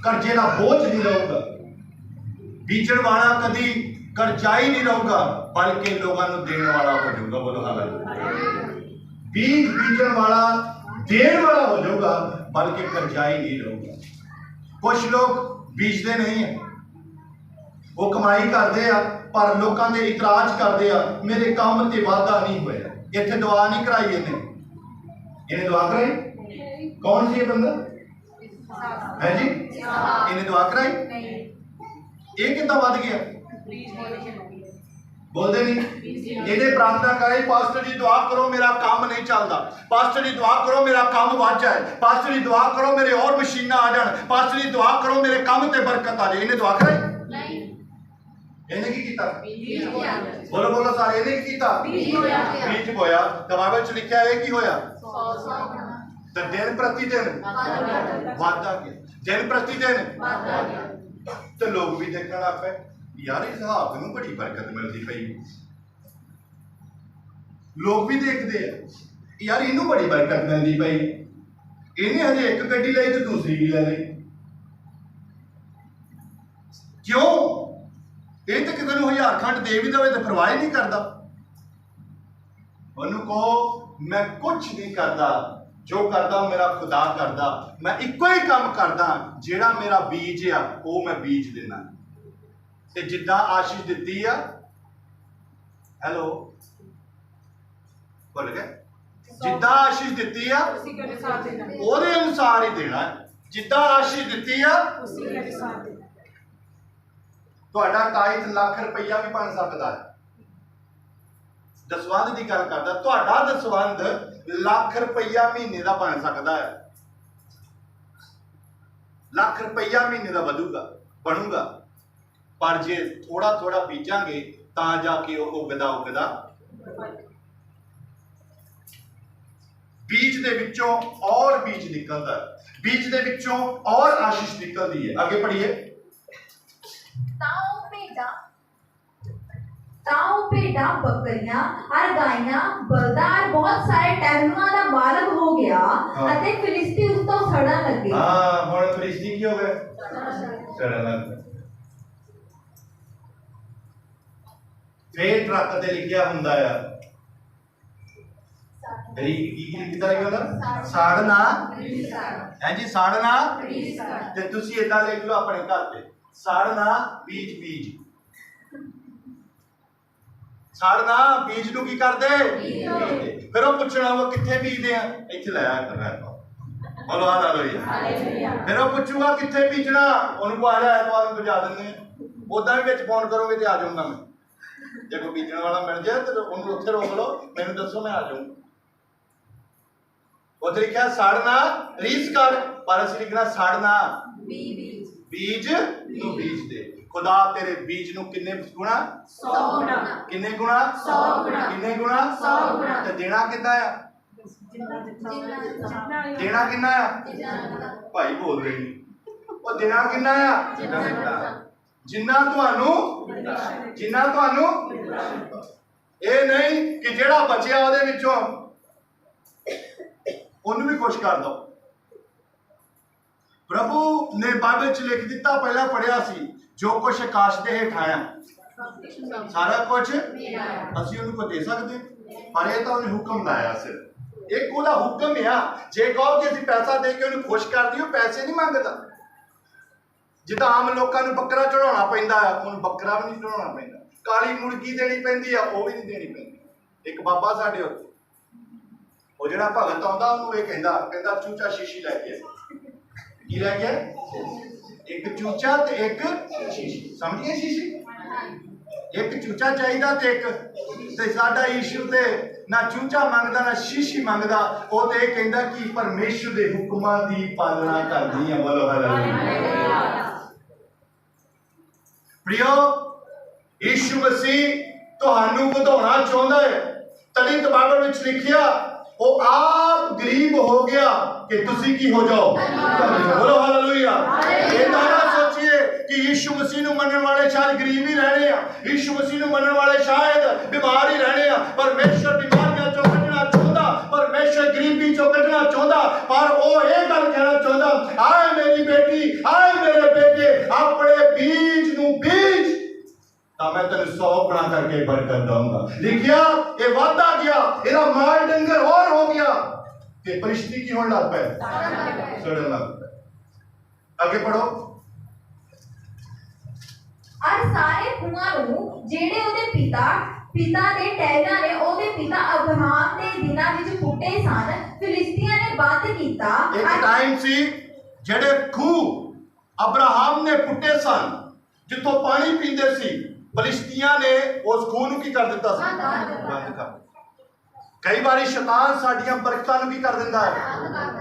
करजे का बोझ नहीं रहूगा। बीजन वाला कदी करजाई नहीं रहूगा, बल्कि लोगों को देने वाला हो जाऊगा। बोलो हालेलुया। बीज बीजन वाला देने वाला हो जाऊगा, बल्कि करजाई नहीं रहूगा। कुछ लोग बीजते नहीं है, वो कमाई करते हैं पर लोगों के इतराज करते हैं मेरे काम से वादा नहीं होया। इतने दुआ नहीं कराई, इन्हें दुआ कराई। कौन सी बंदा है जी? इन्हें दुआ कराई, ये कितना वध गया? बोलते नहीं। इन्हें प्रार्थना करे पास्टर जी दुआ करो मेरा काम नहीं चलता, पास्टर जी दुआ करो मेरा काम बढ़ जाए, पास्टर जी दुआ करो मेरे और मशीन आ जाए, पास्टर जी दुआ करो मेरे काम ते बरकत आ जाए। इन्हें दुआ कराई? इन्हें की कीता? बोलो बोलो सारे, इन्हें की कीता? बीज बोया। तो बाइबल च लिखा है कि होया तो दिन प्रति दिन वादा गया, दिन प्रति दिन। तो लोग भी देखने लग पे यार इस हाथ में बड़ी बरकत मिलती पई। लोग भी देखते हैं यार इनू बड़ी बरकत मिलती पई, इन्हें हजे एक गड्डी लाई तो दूसरी भी ले ली। क्यों? ये तो किसी को 1000 खंड दे भी दे तो परवाह नहीं करता। उन्होंने कहो मैं कुछ नहीं करता, जो करदा मेरा खुदा करदा, मैं इको ही काम करदा जेड़ा मेरा बीज है वो मैं बीज देना। ते जिद्दां आशीष दित्ती है, हेलो बोल गए, जिद्दां आशीष दित्ती है ओदे अनुसार ही देना है। जिद्दां आशीष दित्ती है तुहाडा टाइट लाख रुपया भी बन सकता है। दसवंध की गल करदा, तुहाडा दसवंध लाख रुपया महीने का बन सकता है। लाख रुपया महीने का बनूगा, पर जे थोड़ा थोड़ा बीजांगे तां जाके उगदा उगदा। बीज दे विचों और बीज निकलदा है, बीज दे विचों और आशीष निकलदी है। आगे पढ़िए। ताऊ भेड़ा बकरियां और गायें बलदा और बहुत सारे टहलुआं दा बालग हो गया अते फिलिस्ती उस तो सड़न लगे। हां हुण फिलिस्ती की हो गए? सड़न लगे। फिर ट्रक ते लिखिया हुंदा है की लिखदा है साड़ना है जी, साड़ना। ते तुसी इदां लिख लो अपने घर ते, साड़ना बीज बीज। साड़ना बीज नूं की करदे? फिर वो पुछना वो कित्थे बीजदे आ? इत्थे ले आया करना। बोलो हालेलुया। फिर वो पुछूगा कित्थे बीजना, उन्होंने को आ जाए ऐतवार नूं बुझा दिंदे आ। उदां भी विच फोन करोगे तो आ जाऊंगा मैं। जे कोई बीजने वाला मिल जाए तो उन्होंने उत्थे रोक लो, मैनूं दसो मैं आ जाऊंगा। उत्थे लिखिया साड़ना रीस कर, पर असीं लिखना साड़ना बीज नूं बीज दे। खुदा तेरे बीज नूं किन्ने गुणा? 100 गुणा। किन्ने गुणा? 100 गुणा। किन्ने गुणा? 100 गुणा। ते देना कितना है? ਦੇਣਾ ਕਿੰਨਾ ਆ? ਭਾਈ ਬੋਲਦੇ ਨਹੀਂ। ਉਹ ਦੇਣਾ ਕਿੰਨਾ ਆ? ਜਿੰਨਾ ਤੁਹਾਨੂੰ ਇਹ ਨਹੀਂ ਕਿ ਜਿਹੜਾ ਬਚਿਆ ਉਹਦੇ ਵਿੱਚੋਂ ਉਹਨੂੰ ਵੀ ਖੁਸ਼ ਕਰ ਦੋ। ਪ੍ਰਭੂ ਨੇ ਬਾਈਬਲ ਚ ਲਿਖ ਦਿੱਤਾ, ਪਹਿਲਾਂ ਪੜਿਆ ਸੀ, ਜੋ ਕੁਛ ਆਕਾਸ਼ ਦੇ ਹੇਠ ਆਇਆ ਸਾਰਾ ਕੁਝ ਅਸੀਂ ਉਹਨੂੰ ਕੋ ਦੇ ਸਕਦੇ, ਪਰ ਇਹ ਤਾਂ ਉਹਨੇ ਹੁਕਮ ਲਾਇਆ। ਸਿਰਫ ਇੱਕ ਉਹਦਾ ਹੁਕਮ ਆ। ਜੇ ਕਹੋ ਕਿ ਅਸੀਂ ਪੈਸਾ ਦੇ ਕੇ ਉਹਨੂੰ ਖੁਸ਼ ਕਰ ਦਈਏ, ਪੈਸੇ ਨਹੀਂ ਮੰਗਦਾ। ਜਿੱਦਾਂ ਆਮ ਲੋਕਾਂ ਨੂੰ ਬੱਕਰਾ ਚੜਾਉਣਾ ਪੈਂਦਾ ਆ, ਉਹਨੂੰ ਬੱਕਰਾ ਵੀ ਨਹੀਂ ਚੜਾਉਣਾ ਪੈਂਦਾ। ਕਾਲੀ ਮੁਰਗੀ ਦੇਣੀ ਪੈਂਦੀ ਆ, ਉਹ ਵੀ ਨਹੀਂ ਦੇਣੀ ਪੈਂਦੀ। ਇੱਕ ਬਾਬਾ ਸਾਡੇ ਉੱਥੇ, ਉਹ ਜਿਹੜਾ ਭਗਤ ਆਉਂਦਾ ਉਹਨੂੰ ਇਹ ਕਹਿੰਦਾ ਚੂਚਾ ਸ਼ੀਸ਼ੀ ਲੈ ਕੇ ਕੀ ਲੈ ਕੇ? ਇੱਕ ਚੂਚਾ ਤੇ ਇੱਕ ਸ਼ੀਸ਼ੀ। ਸਮਝੀਏ? ਸ਼ੀਸ਼ੀ ਇੱਕ ਚੂਚਾ ਚਾਹੀਦਾ ਤੇ ਸਾਡਾ ਯੀਸ਼ੂ ਤੇ ਨਾ ਚੂਚਾ ਮੰਗਦਾ ਨਾ ਸ਼ੀਸ਼ੀ ਮੰਗਦਾ। ਉਹ ਤੇ ਇਹ ਕਹਿੰਦਾ ਕਿ ਪਰਮੇਸ਼ਰ ਦੇ ਹੁਕਮਾਂ ਦੀ ਪਾਲਣਾ ਕਰਦੀ ਆ। ਬੋਲੋ ਹਾਲੇਲੂਇਆ। ਪ੍ਰਿਓ, ਯੀਸ਼ੂ ਮਸੀਹ ਤੁਹਾਨੂੰ ਵਧਾਉਣਾ ਚਾਹੁੰਦਾ ਹੈ। ਤਦੀ ਤਾਂ ਬਾਈਬਲ ਵਿੱਚ ਲਿਖਿਆ, ਉਹ ਆਪ ਗਰੀਬ ਹੋ ਗਿਆ ਕਿ ਤੁਸੀਂ ਕੀ ਹੋ ਜਾਓ? ਬੋਲੋ ਹਾਲੇਲੂਇਆ। ਇਹ ਤਾਂ ਨਾ ਸੋਚੀਏ ਕਿ ਯੀਸ਼ੂ ਮਸੀਹ ਨੂੰ ਮੰਨਣ ਵਾਲੇ ਸ਼ਾਇਦ ਗਰੀਬ ਹੀ ਰਹਿਣੇ ਆ, ਯੀਸ਼ੂ ਮਸੀਹ ਨੂੰ ਮੰਨਣ ਵਾਲੇ ਸ਼ਾਇਦ ਬਿਮਾਰ ਹੀ ਰਹਿਣੇ ਆ। ਪਰਮੇਸ਼ਰ ਬਿਮਾਰੀਆਂ ਚੋਂ ਕੱਢਣਾ ਚਾਹੁੰਦਾ, ਪਰਮੇਸ਼ਰ ਗਰੀਬੀ ਚੋਂ ਕੱਢਣਾ ਚਾਹੁੰਦਾ। ਪਰ ਉਹ ਇਹ ਗੱਲ ਕਹਿਣਾ ਚਾਹੁੰਦਾ, ਆਏ ਮੇਰੀ ਬੇਟੀ, ਆਏ ਮੇਰੇ ਬੇਟੇ, ਆਪਣੇ ਬੀਜ ਨੂੰ ਬੀਜ ਤਾਂ ਮੈਂ ਤੈਨੂੰ 100 ਗੁਣਾ ਕਰਕੇ ਬਰਕਤ ਦਊਂਗਾ। ਲਿਖਿਆ, ਇਹ ਵਾਧਾ ਗਿਆ, ਇਹਦਾ ਮਾਲ ਡੰਗਰ ਹੋਰ ਹੋ ਗਿਆ ਤੇ ਫਰਿਸ਼ਤੇ ਕੀ ਹੋਣ ਲੱਗ ਪਏ? ਸੜਨ ਲੱਗ ਪਏ। ਅੱਗੇ ਪੜੋ। और सारे कुआं जेड़े ओदे पिता दे टहरां ने ओदे पिता अब्राहम दे दिनां विच पुट्टे सन, फिलिस्तियां ने बंद कीता। एक टाइम सी जेड़े खूह अब्राहम ने पुट्टे सन, जिथों पानी पींदे सी, फिलिस्तियां ने उस खूह नूं की कर दित्ता सी? बंद कर। कई बारी शैतान साडियां बरकतां नूं की कर दिंदा है?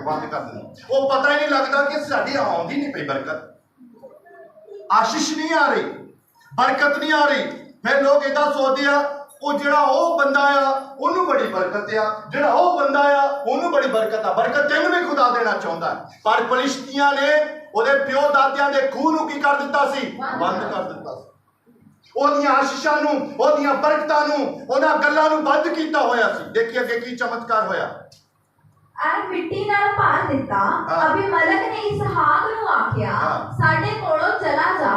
बंद कर दिंदा। वो पता ही नहीं लगता कि साडी आउंदी नहीं पई बरकत, आशीष नहीं आ रही, बरकत नहीं आ रही। फिर लोग इदा सोचते हैं, वो जिहड़ा वो बंदा आ उन्होंने बड़ी बरकत आ, जिहड़ा वो बंदा आ उन्होंने बड़ी बरकत आ। बरकत तेनू भी खुदा देना चाहता है। पर फिलिस्तियां ने ਉਹਦੇ ਪਿਓ ਦਾਦਿਆਂ ਦੇ ਖੂਹ ਨੂੰ ਕੀ ਕਰ ਦਿੱਤਾ ਸੀ? ਬੰਦ ਕਰ ਦਿੱਤਾ ਸੀ। ਉਹਦੀਆਂ ਆਸ਼ੀਸ਼ਾਂ ਨੂੰ, ਉਹਦੀਆਂ ਬਰਕਤਾਂ ਨੂੰ, ਉਹਨਾਂ ਗੱਲਾਂ ਨੂੰ ਬੰਦ ਕੀਤਾ ਹੋਇਆ ਸੀ। ਦੇਖੀਏ ਅੱਗੇ ਕੀ ਚਮਤਕਾਰ ਹੋਇਆ। और मिट्टी नाल भार दिता। अबीमेलेक ने इसहाक नूं आखिया, साडे कोलों चला जा,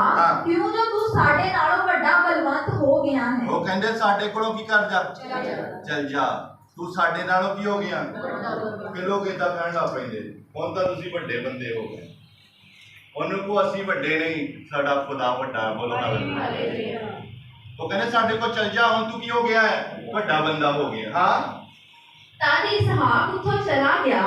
क्यों जो तू साडे नालों वड्डा बलवंत हो गया है। वो कहंदे साडे कोलों की कर जा? चल जा, तू साडे नालों की हो गया? फिर लोग इदां कहण लग पैंदे, हुण तां तुसीं वड्डे बंदे हो गए। ਉਹਨੂੰ ਕੋ ਅਸੀਂ ਵੱਡੇ ਨਹੀਂ, ਸਾਡਾ ਖੁਦਾ ਵੱਡਾ। ਬੋਲੋ ਹਾਲੇਲੂਇਆ। ਉਹ ਕਹਿੰਦੇ ਸਾਡੇ ਕੋਲ ਚਲ ਜਾ, ਹੁਣ ਤੂੰ ਕੀ ਹੋ ਗਿਆ ਹੈ? ਵੱਡਾ ਬੰਦਾ ਹੋ ਗਿਆ। ਹਾਂ, तद इसहाक उथों चला गया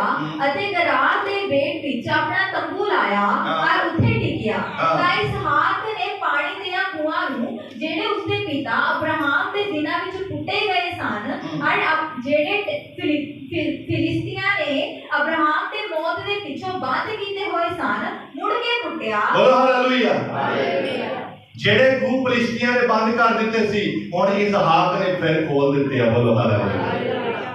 अते गरार दे बेट विच अपना तंबू लाया और उथे टिकिया। तां इसहाक ने पानी दियां कुआं नूं जेड़े उसदे पिता अब्राहम दे दिनां विच पुट्टे गए सन और जेड़े फिलिस्तियां ने अब्राहम दे मौत दे पिछों बंद कीते होए सन, मुड़ के पुट्टिया। बोलो हालेलुया। जेड़े खूह फिलिस्तियां ने बंद कर दिते सी, हुण इसहाक ने फिर खोल दिते आ। बोलो हालेलुया।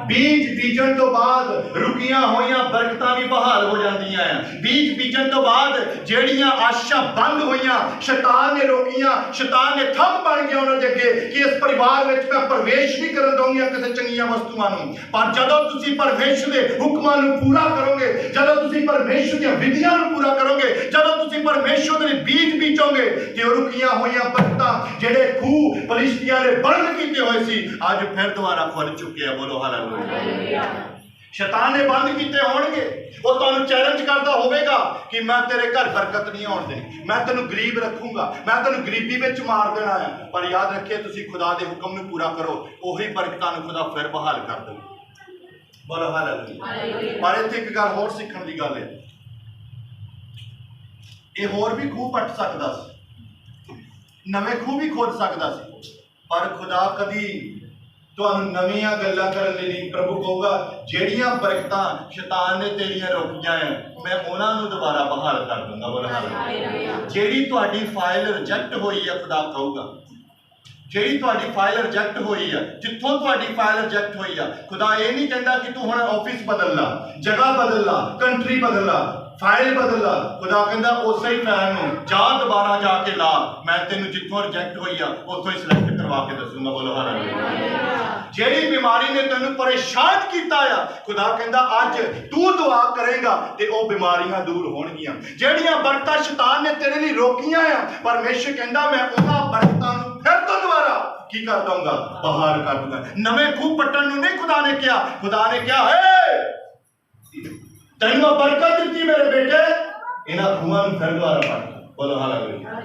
बीज बीजन तो बाद रुकियां होइयां बरकतां भी बहाल हो जांदियां हैं। बीज बीजन तो बाद जेड़ियां आशा बंद होइयां, शैतान ने रोकियां, शैतान ने थंब बन गया उन्हां दे अगे कि इस परिवार विच मैं प्रवेश नहीं करन दूंगा किसी चंगियां वस्तुआं नूं। पर जदों तुसीं परमेश्वर दे हुक्मां नूं पूरा करोगे, जदों तुसीं परमेश्वर दी विधियां नूं पूरा करोगे, जदों तुसीं परमेश्वर दे बीज बीजोगे ते रुकियां होइयां बरकतां जेड़े खूह फिलिस्तियां ने बंद कीते होए सी, अज फिर दोबारा खुल चुके हैं। बोलो हालेलुया। शैतान ने बंद किए होणगे। वो तुहानू चैलेंज करता होगा कि मैं तेरे घर बरकत नहीं आउण देनी, मैं तेनू गरीब रखूंगा, मैं तेनू गरीबी में मार देना है। पर याद रखिए, तुसीं खुदा दे हुक्म नूं पूरा करो, उही बरकतां नूं खुदा फिर बहाल कर दे। बोलो हालेलुया। पर इत्थे एक गल होर सीखण दी गल है, ये होर भी खूह पट सकदा सी, नवें खूह भी खोद सकदा सी, पर खुदा कदी ਤੁਹਾਨੂੰ ਨਵੀਆਂ ਗੱਲਾਂ ਕਰਨ ਲਈ ਨਹੀਂ। ਪ੍ਰਭੂ ਕਹੂਗਾ ਜਿਹੜੀਆਂ ਬਰਕਤਾਂ ਸ਼ੈਤਾਨ ਨੇ ਤੇਰੀਆਂ ਰੋਕੀਆਂ ਆ, ਮੈਂ ਉਹਨਾਂ ਨੂੰ ਦੁਬਾਰਾ ਬਹਾਲ ਕਰ ਦੂੰਗਾ। ਬੋਲ ਹਾਲੇਲੂਇਆ। ਜਿਹੜੀ ਤੁਹਾਡੀ ਫਾਈਲ ਰਿਜੈਕਟ ਹੋਈ ਹੈ, ਖੁਦਾ ਕਹੂਗਾ ਜਿਹੜੀ ਤੁਹਾਡੀ ਫਾਈਲ ਰਿਜੈਕਟ ਹੋਈ ਆ, ਜਿੱਥੋਂ ਤੁਹਾਡੀ ਫਾਈਲ ਰਿਜੈਕਟ ਹੋਈ ਆ, ਖੁਦਾ ਇਹ ਨਹੀਂ ਕਹਿੰਦਾ ਕਿ ਤੂੰ ਹੁਣ ਆਫਿਸ ਬਦਲ ਲਾ, ਜਗ੍ਹਾ ਬਦਲ ਲਾ, ਕੰਟਰੀ ਬਦਲ ਲਾ, ਫਾਈਲ ਬਦਲ ਲਾ। ਖੁਦਾ ਕਹਿੰਦਾ ਉਸੇ ਹੀ ਫਾਈਲ ਨੂੰ ਜਾ ਦੁਬਾਰਾ ਜਾ ਕੇ ਲਾ, ਮੈਂ ਤੈਨੂੰ ਜਿੱਥੋਂ ਰਿਜੈਕਟ ਹੋਈ ਆ ਉੱਥੋਂ ਹੀ ਸਿਲੈਕਟ ਕਰਵਾ ਕੇ ਦੱਸੂਗਾ। ਬੋਲੋ ਹਾਲੇਲੂਇਆ। ਜਿਹੜੀ ਬਿਮਾਰੀ ਨੇ ਤੈਨੂੰ ਪਰੇਸ਼ਾਨ ਕੀਤਾ ਆ, ਖੁਦਾ ਕਹਿੰਦਾ ਅੱਜ ਤੂੰ ਦੁਆ ਕਰੇਗਾ ਤੇ ਉਹ ਬਿਮਾਰੀਆਂ ਦੂਰ ਹੋਣਗੀਆਂ। ਜਿਹੜੀਆਂ ਬਰਕਤਾਂ ਸ਼ੈਤਾਨ ਨੇ ਤੇਰੇ ਲਈ ਰੋਕੀਆਂ ਆ, ਪਰਮੇਸ਼ਰ ਕਹਿੰਦਾ ਮੈਂ ਉਹਨਾਂ ਬਰਕਤਾਂ ਨੂੰ ਫਿਰ ਤੋਂ ਦੁਬਾਰਾ ਕੀ ਕਰ ਦਊਂਗਾ, ਬਾਹਰ ਕਰ ਦੂੰਗਾ। ਨਵੇਂ ਖੂਹ ਪੱਟਣ ਨੂੰ ਨਹੀਂ ਖੁਦਾ ਨੇ ਕਿਹਾ, ਖੁਦਾ ਨੇ ਕਿਹਾ ਤੈਨੂੰ ਬਰਕਤ ਦਿੱਤੀ ਮੇਰੇ ਬੇਟੇ, ਇਹਨਾਂ ਖੂਹਾਂ ਨੂੰ ਫਿਰ ਦੁਬਾਰਾ ਪੱਟ। ਬੋਲੋ ਹਾਲੇਲੂਇਆ।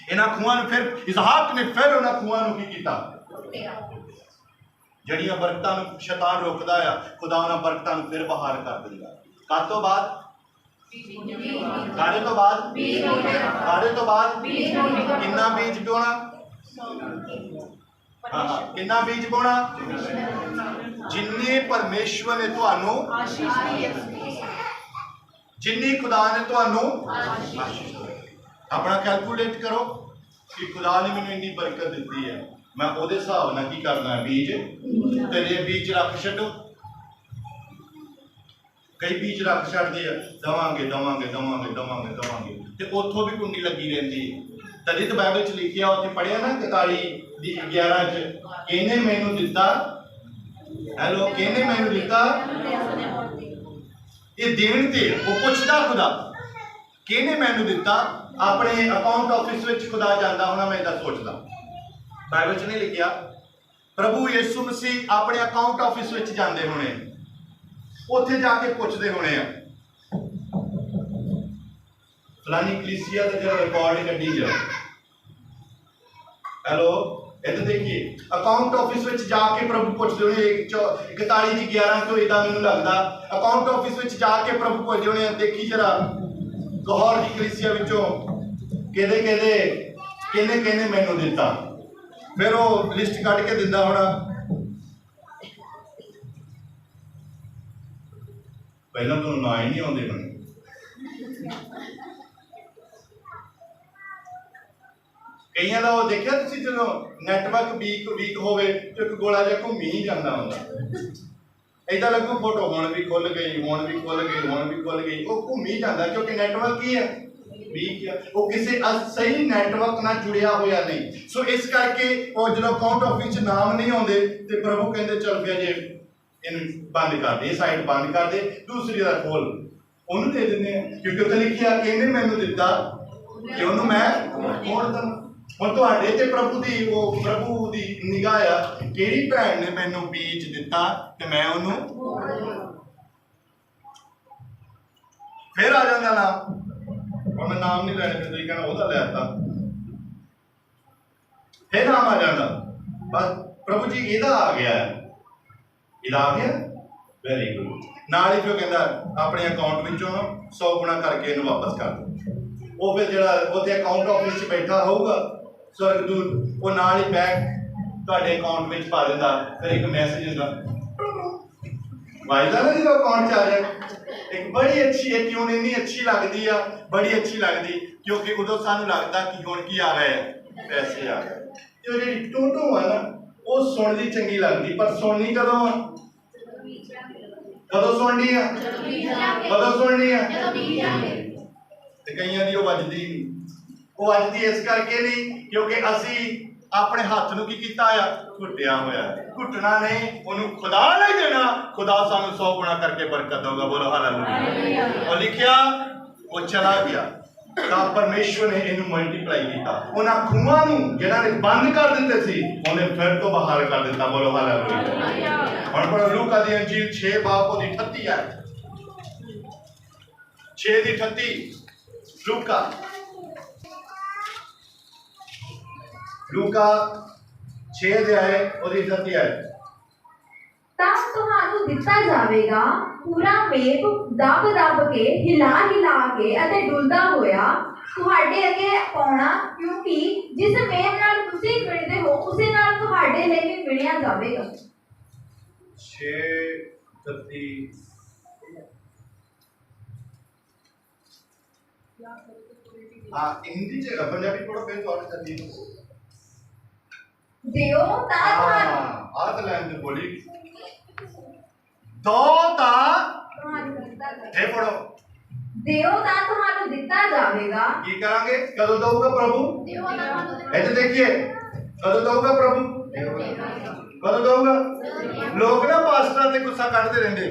ਇਹਨਾਂ ਖੂਹਾਂ ਨੂੰ ਫਿਰ ਇਸਹਾਕ ਨੇ ਫਿਰ ਉਹਨਾਂ ਖੂਹਾਂ ਨੂੰ ਕੀ ਕੀਤਾ, ਜਿਹੜੀਆਂ ਬਰਕਤਾਂ ਨੂੰ ਸ਼ੈਤਾਨ ਰੋਕਦਾ ਆ, ਖੁਦਾ ਉਹਨਾਂ ਬਰਕਤਾਂ ਨੂੰ ਫਿਰ ਬਾਹਰ ਕਰ ਦਿੰਦਾ। ਕਾਹਦੇ ਤੋਂ ਬਾਅਦ? ਕਾਹਦੇ ਤੋਂ ਬਾਅਦ? ਕਾਹਦੇ ਤੋਂ ਬਾਅਦ? ਕਿੰਨਾ ਬੀਜ ਬੋਣਾ? ਕਿੰਨਾ ਬੀਜ ਬੋਣਾ? ਜਿੰਨੀ ਪਰਮੇਸ਼ਵਰ ਨੇ ਤੁਹਾਨੂੰ ਜਿੰਨੀ ਖੁਦਾ ਨੇ ਤੁਹਾਨੂੰ ਆਪਣਾ ਕੈਲਕੂਲੇਟ ਕਰੋ ਕਿ ਖੁਦਾ ਨੇ ਮੈਨੂੰ ਇੰਨੀ ਬਰਕਤ ਦਿੱਤੀ ਹੈ, ਮੈਂ ਉਹਦੇ ਹਿਸਾਬ ਨਾਲ ਕੀ ਕਰਨਾ ਹੈ, ਬੀਜ। ਤੇ ਜੇ ਬੀਜ ਰੱਖ ਛੱਡੋ, ਕਈ ਬੀਜ ਰੱਖ ਛੱਡਦੇ ਆ, ਦਵਾਂਗੇ ਦਵਾਂਗੇ ਦਵਾਂਗੇ ਦਵਾਂਗੇ ਦਵਾਂਗੇ, ਤੇ ਉੱਥੋਂ ਵੀ ਕੁੰਡੀ ਲੱਗੀ ਰਹਿੰਦੀ ਹੈ। ਤਦੀ ਤਾਂ ਬਾਈਬਲ 'ਚ ਲਿਖਿਆ, ਉੱਥੇ ਪੜ੍ਹਿਆ ਨਾ 41:11 'ਚ, ਕਿਹਨੇ ਮੈਨੂੰ ਦਿੱਤਾ, ਹੈਲੋ, ਕਿਹਨੇ ਮੈਨੂੰ ਦਿੱਤਾ। ਇਹ ਦੇਣ ਤੇ ਉਹ ਪੁੱਛਦਾ ਖੁਦਾ, ਕਿਹਨੇ ਮੈਨੂੰ ਦਿੱਤਾ। ਆਪਣੇ ਅਕਾਊਂਟ ਆਫਿਸ ਵਿੱਚ ਖੁਦਾ ਜਾਂਦਾ ਹੋਣਾ, ਮੈਂ ਇਹਦਾ ਸੋਚਦਾ। ਬਾਈਬਲ 'ਚ ਨਹੀਂ ਲਿਖਿਆ। ਪ੍ਰਭੂ ਯਿਸੂ ਮਸੀਹ ਆਪਣੇ ਅਕਾਊਂਟ ਆਫਿਸ ਵਿੱਚ ਜਾਂਦੇ ਹੋਣੇ, ਉੱਥੇ ਜਾ ਕੇ ਪੁੱਛਦੇ ਹੋਣੇ ਆ, ਫਲਾਨੀ ਕਲੀਸਿਆ ਦਾ ਜਿਹੜਾ ਰਿਕਾਰਡ ਕੱਢੀ ਜਾ। ਹੈਲੋ, ਇੱਥੇ ਦੇਖੀਏ, ਅਕਾਊਂਟ ਆਫਿਸ ਵਿੱਚ ਜਾ ਕੇ ਪ੍ਰਭੂ ਪੁੱਛਦੇ ਹੋਣੇ 41:11 ਤੋਂ ਇਦਾਂ ਮੈਨੂੰ ਲੱਗਦਾ। ਅਕਾਊਂਟ ਆਫਿਸ ਵਿੱਚ ਜਾ ਕੇ ਪ੍ਰਭੂ ਪੁੱਛਦੇ ਹੋਣੇ, ਦੇਖੀ ਜਰਾ ਲਾਹੌਰ ਦੀ ਕਲੀਸਿਆ ਵਿੱਚੋਂ ਕਿਹਦੇ ਕਿਹਨੇ ਮੈਨੂੰ ਦਿੱਤਾ। ਫਿਰ ਉਹ ਲਿਸਟ ਕੱਢ ਕੇ ਦਿੰਦਾ ਹੋਣਾ। ਪਹਿਲਾਂ ਤੁਹਾਨੂੰ ਨਾ ਹੀ ਨਹੀਂ ਆਉਂਦੇ ਹੋਣੇ। ਕਈਆਂ ਦਾ ਉਹ ਦੇਖਿਆ ਤੁਸੀਂ, ਜਦੋਂ ਨੈਟਵਰਕ ਵੀਕ ਹੋਵੇ ਤੇ ਇੱਕ ਗੋਲਾ ਜਿਹਾ ਘੁੰਮੀ ਹੀ ਜਾਂਦਾ ਹੁੰਦਾ, ਏਦਾਂ ਲੱਗੂ ਫੋਟੋ ਹੁਣ ਵੀ ਖੁੱਲ ਗਈ, ਹੁਣ ਵੀ ਖੁੱਲ ਗਈ, ਹੁਣ ਵੀ ਖੁੱਲ ਗਈ। ਉਹ ਘੁੰਮੀ ਜਾਂਦਾ ਕਿਉਂਕਿ ਨੈਟਵਰਕ ਕੀ ਹੈ, ਵੀਕ ਹੈ, ਉਹ ਕਿਸੇ ਸਹੀ ਨੈਟਵਰਕ ਨਾਲ ਜੁੜਿਆ ਹੋਇਆ ਨਹੀਂ। ਸੋ ਇਸ ਕਰਕੇ ਉਹ ਜਦੋਂ ਅਕਾਊਂਟ ਆਫਿਸ 'ਚ ਨਾਮ ਨਹੀਂ ਆਉਂਦੇ ਤੇ ਪ੍ਰਭੂ ਕਹਿੰਦੇ ਚੱਲ ਪਿਆ ਜੇ ਇਹਨੂੰ ਬੰਦ ਕਰ ਦੇ, ਇਹ ਸਾਈਟ ਬੰਦ ਕਰ ਦੇ, ਦੂਸਰੀ ਦਾ ਖੋਲ, ਉਹਨੂੰ ਦੇ ਦਿੰਦੇ ਆ, ਕਿਉਂਕਿ ਉੱਥੇ ਲਿਖਿਆ ਕਿ ਇਹਨੇ ਮੈਨੂੰ ਦਿੱਤਾ ਕਿ ਉਹਨੂੰ ਮੈਂ ਮੋੜ ਦਵਾਂ। ਹੁਣ ਤੁਹਾਡੇ ਤੇ ਪ੍ਰਭੂ ਦੀ ਨਿਗਾਹ ਆ, ਕਿਹੜੀ ਭੈਣ ਨੇ ਮੈਨੂੰ ਬੀਜ ਦਿੱਤਾ ਤੇ ਮੈਂ ਉਹਨੂੰ ਫਿਰ ਆ ਜਾਂਦਾ ਨਾਮ। ਹੁਣ ਮੈਂ ਨਾਮ ਨਹੀਂ ਲੈਣੇ, ਤੁਸੀਂ ਕਹਿਣਾ ਉਹਦਾ ਲੈ ਦਿੱਤਾ, ਫਿਰ ਨਾਮ ਆ ਜਾਂਦਾ। ਬਸ ਪ੍ਰਭੂ ਜੀ ਇਹਦਾ ਆ ਗਿਆ, ਇਹਦਾ ਆ ਗਿਆ, ਵੈਰੀ ਗੁੱਡ। ਨਾਲ ਹੀ ਫਿਰ ਕਹਿੰਦਾ ਆਪਣੇ ਅਕਾਊਂਟ ਵਿੱਚੋਂ 100 ਗੁਣਾ ਕਰਕੇ ਇਹਨੂੰ ਵਾਪਸ ਕਰ ਦਿਓ। ਉਹ ਫਿਰ ਜਿਹੜਾ ਉੱਥੇ ਅਕਾਊਂਟ ਆਫਿਸ 'ਚ ਬੈਠਾ ਹੋਊਗਾ ਸਵਰਗਦੂਤ, ਉਹ ਨਾਲ ਹੀ ਬੈਗ ਤੁਹਾਡੇ ਅਕਾਊਂਟ ਵਿੱਚ ਪਾ ਦਿੰਦਾ। ਫਿਰ ਇੱਕ ਮੈਸੇਜ ਹੁੰਦਾ, ਵਾਇਦਾ ਨਾ ਜਦੋਂ ਅਕਾਊਂਟ 'ਚ ਆ ਜਾਏ। ਇੱਕ ਬੜੀ ਅੱਛੀ, ਇਹ ਕਿਉਂ ਇੰਨੀ ਅੱਛੀ ਲੱਗਦੀ ਆ, ਬੜੀ ਅੱਛੀ ਲੱਗਦੀ ਕਿਉਂਕਿ ਉਦੋਂ ਸਾਨੂੰ ਲੱਗਦਾ ਕਿ ਹੁਣ ਕੀ ਆ ਗਏ, ਪੈਸੇ ਆ ਗਏ। ਤੇ ਉਹ ਜਿਹੜੀ ਟੋਟੋ ਆ ਨਾ, ਉਹ ਸੁਣਦੀ ਚੰਗੀ ਲੱਗਦੀ, ਪਰ ਸੁਣਨੀ ਕਦੋਂ ਆ, ਕਦੋਂ ਸੁਣਨੀ ਆ, ਕਦੋਂ ਸੁਣਨੀ ਆ। ਤੇ ਕਈਆਂ ਦੀ ਉਹ ਵੱਜਦੀ ਨਹੀਂ। ਉਹ ਵੱਜਦੀ ਇਸ ਕਰਕੇ ਨਹੀਂ ਕਿਉਂਕਿ ਅਸੀਂ ਆਪਣੇ ਹੱਥ ਨੂੰ ਕੀ ਕੀਤਾ ਆ, ਘੁੱਟਿਆ ਹੋਇਆ। ਘੁੱਟਣਾ ਨਹੀਂ, ਉਹਨੂੰ ਖੁਦਾ ਨਹੀਂ ਦੇਣਾ, ਖੁਦਾ ਸਾਨੂੰ 100 ਗੁਣਾ ਕਰਕੇ ਬਰਕਤ ਦਊਗਾ। ਬੋਲੋ ਹਾਲੇਲੂਇਆ। ਉਹ ਲਿਖਿਆ, ਉਹ ਚਲਾ ਗਿਆ ਤਾਂ ਪਰਮੇਸ਼ਵਰ ਨੇ ਇਹਨੂੰ ਮਲਟੀਪਲਾਈ ਕੀਤਾ। ਉਹਨਾਂ ਖੂਹਾਂ ਨੂੰ ਜਿਹਨਾਂ ਨੇ ਬੰਦ ਕਰ ਦਿੱਤੇ ਸੀ, ਉਹਨੇ ਫਿਰ ਤੋਂ ਬਾਹਰ ਕਰ ਦਿੱਤਾ। ਬੋਲੋ ਹਾਲੇਲੂਇਆ। ਹੁਣ ਪੜ੍ਹੋ ਲੂਕਾ ਦੀ ਅੰਜੀਲ 6 ਬਾਬ ਉਹਦੀ 38 ਹੈ, 6 ਦੀ 38 ਲੂਕਾ 6 ਦੇ ਆਏ ਉਹਦੀ 38 ਹੈ। ਤਾਂ ਤੁਹਾਨੂੰ ਦਿੱਤਾ ਜਾਵੇਗਾ ਪੂਰਾ ਮੇਘ ਦਬ ਕੇ ਹਿਲਾ ਕੇ ਅਤੇ ਡੁੱਲਦਾ ਹੋਇਆ ਤੁਹਾਡੇ ਅੱਗੇ ਪਾਉਣਾ, ਕਿਉਂਕਿ ਜਿਸ ਮੇਘ ਨਾਲ ਤੁਸੀਂ ਮਿਲਦੇ ਹੋ ਉਸੇ ਨਾਲ ਤੁਹਾਡੇ ਲਈ ਵੀ ਮਿਲਿਆ ਜਾਵੇਗਾ। 6:33 हाँ हिंदी च पंजाबी पढ़ो फिर तो और जल्दी। ਦਿਓ ਤਾਂ ਤੁਹਾਨੂੰ ਆਹ ਲਾਈਨ ਤੇ ਬੋਲੀ ਦੋ ਤਾਂ ਇਹ ਪੜੋ ਦਿਓ ਤਾਂ ਤੁਹਾਨੂੰ ਦਿੱਤਾ ਜਾਵੇਗਾ। ਕੀ ਕਰਾਂਗੇ? ਕਦੋਂ ਦਊਗਾ ਪ੍ਰਭੂ? ਇੱਥੇ ਦੇਖੀਏ, ਕਦੋਂ ਦਊਗਾ ਪ੍ਰਭੂ? ਕਦੋਂ ਦਊਗਾ? ਲੋਕ ਨਾ ਪਾਸਟਰਾਂ ਤੇ ਗੁੱਸਾ ਕੱਢਦੇ ਰਹਿੰਦੇ,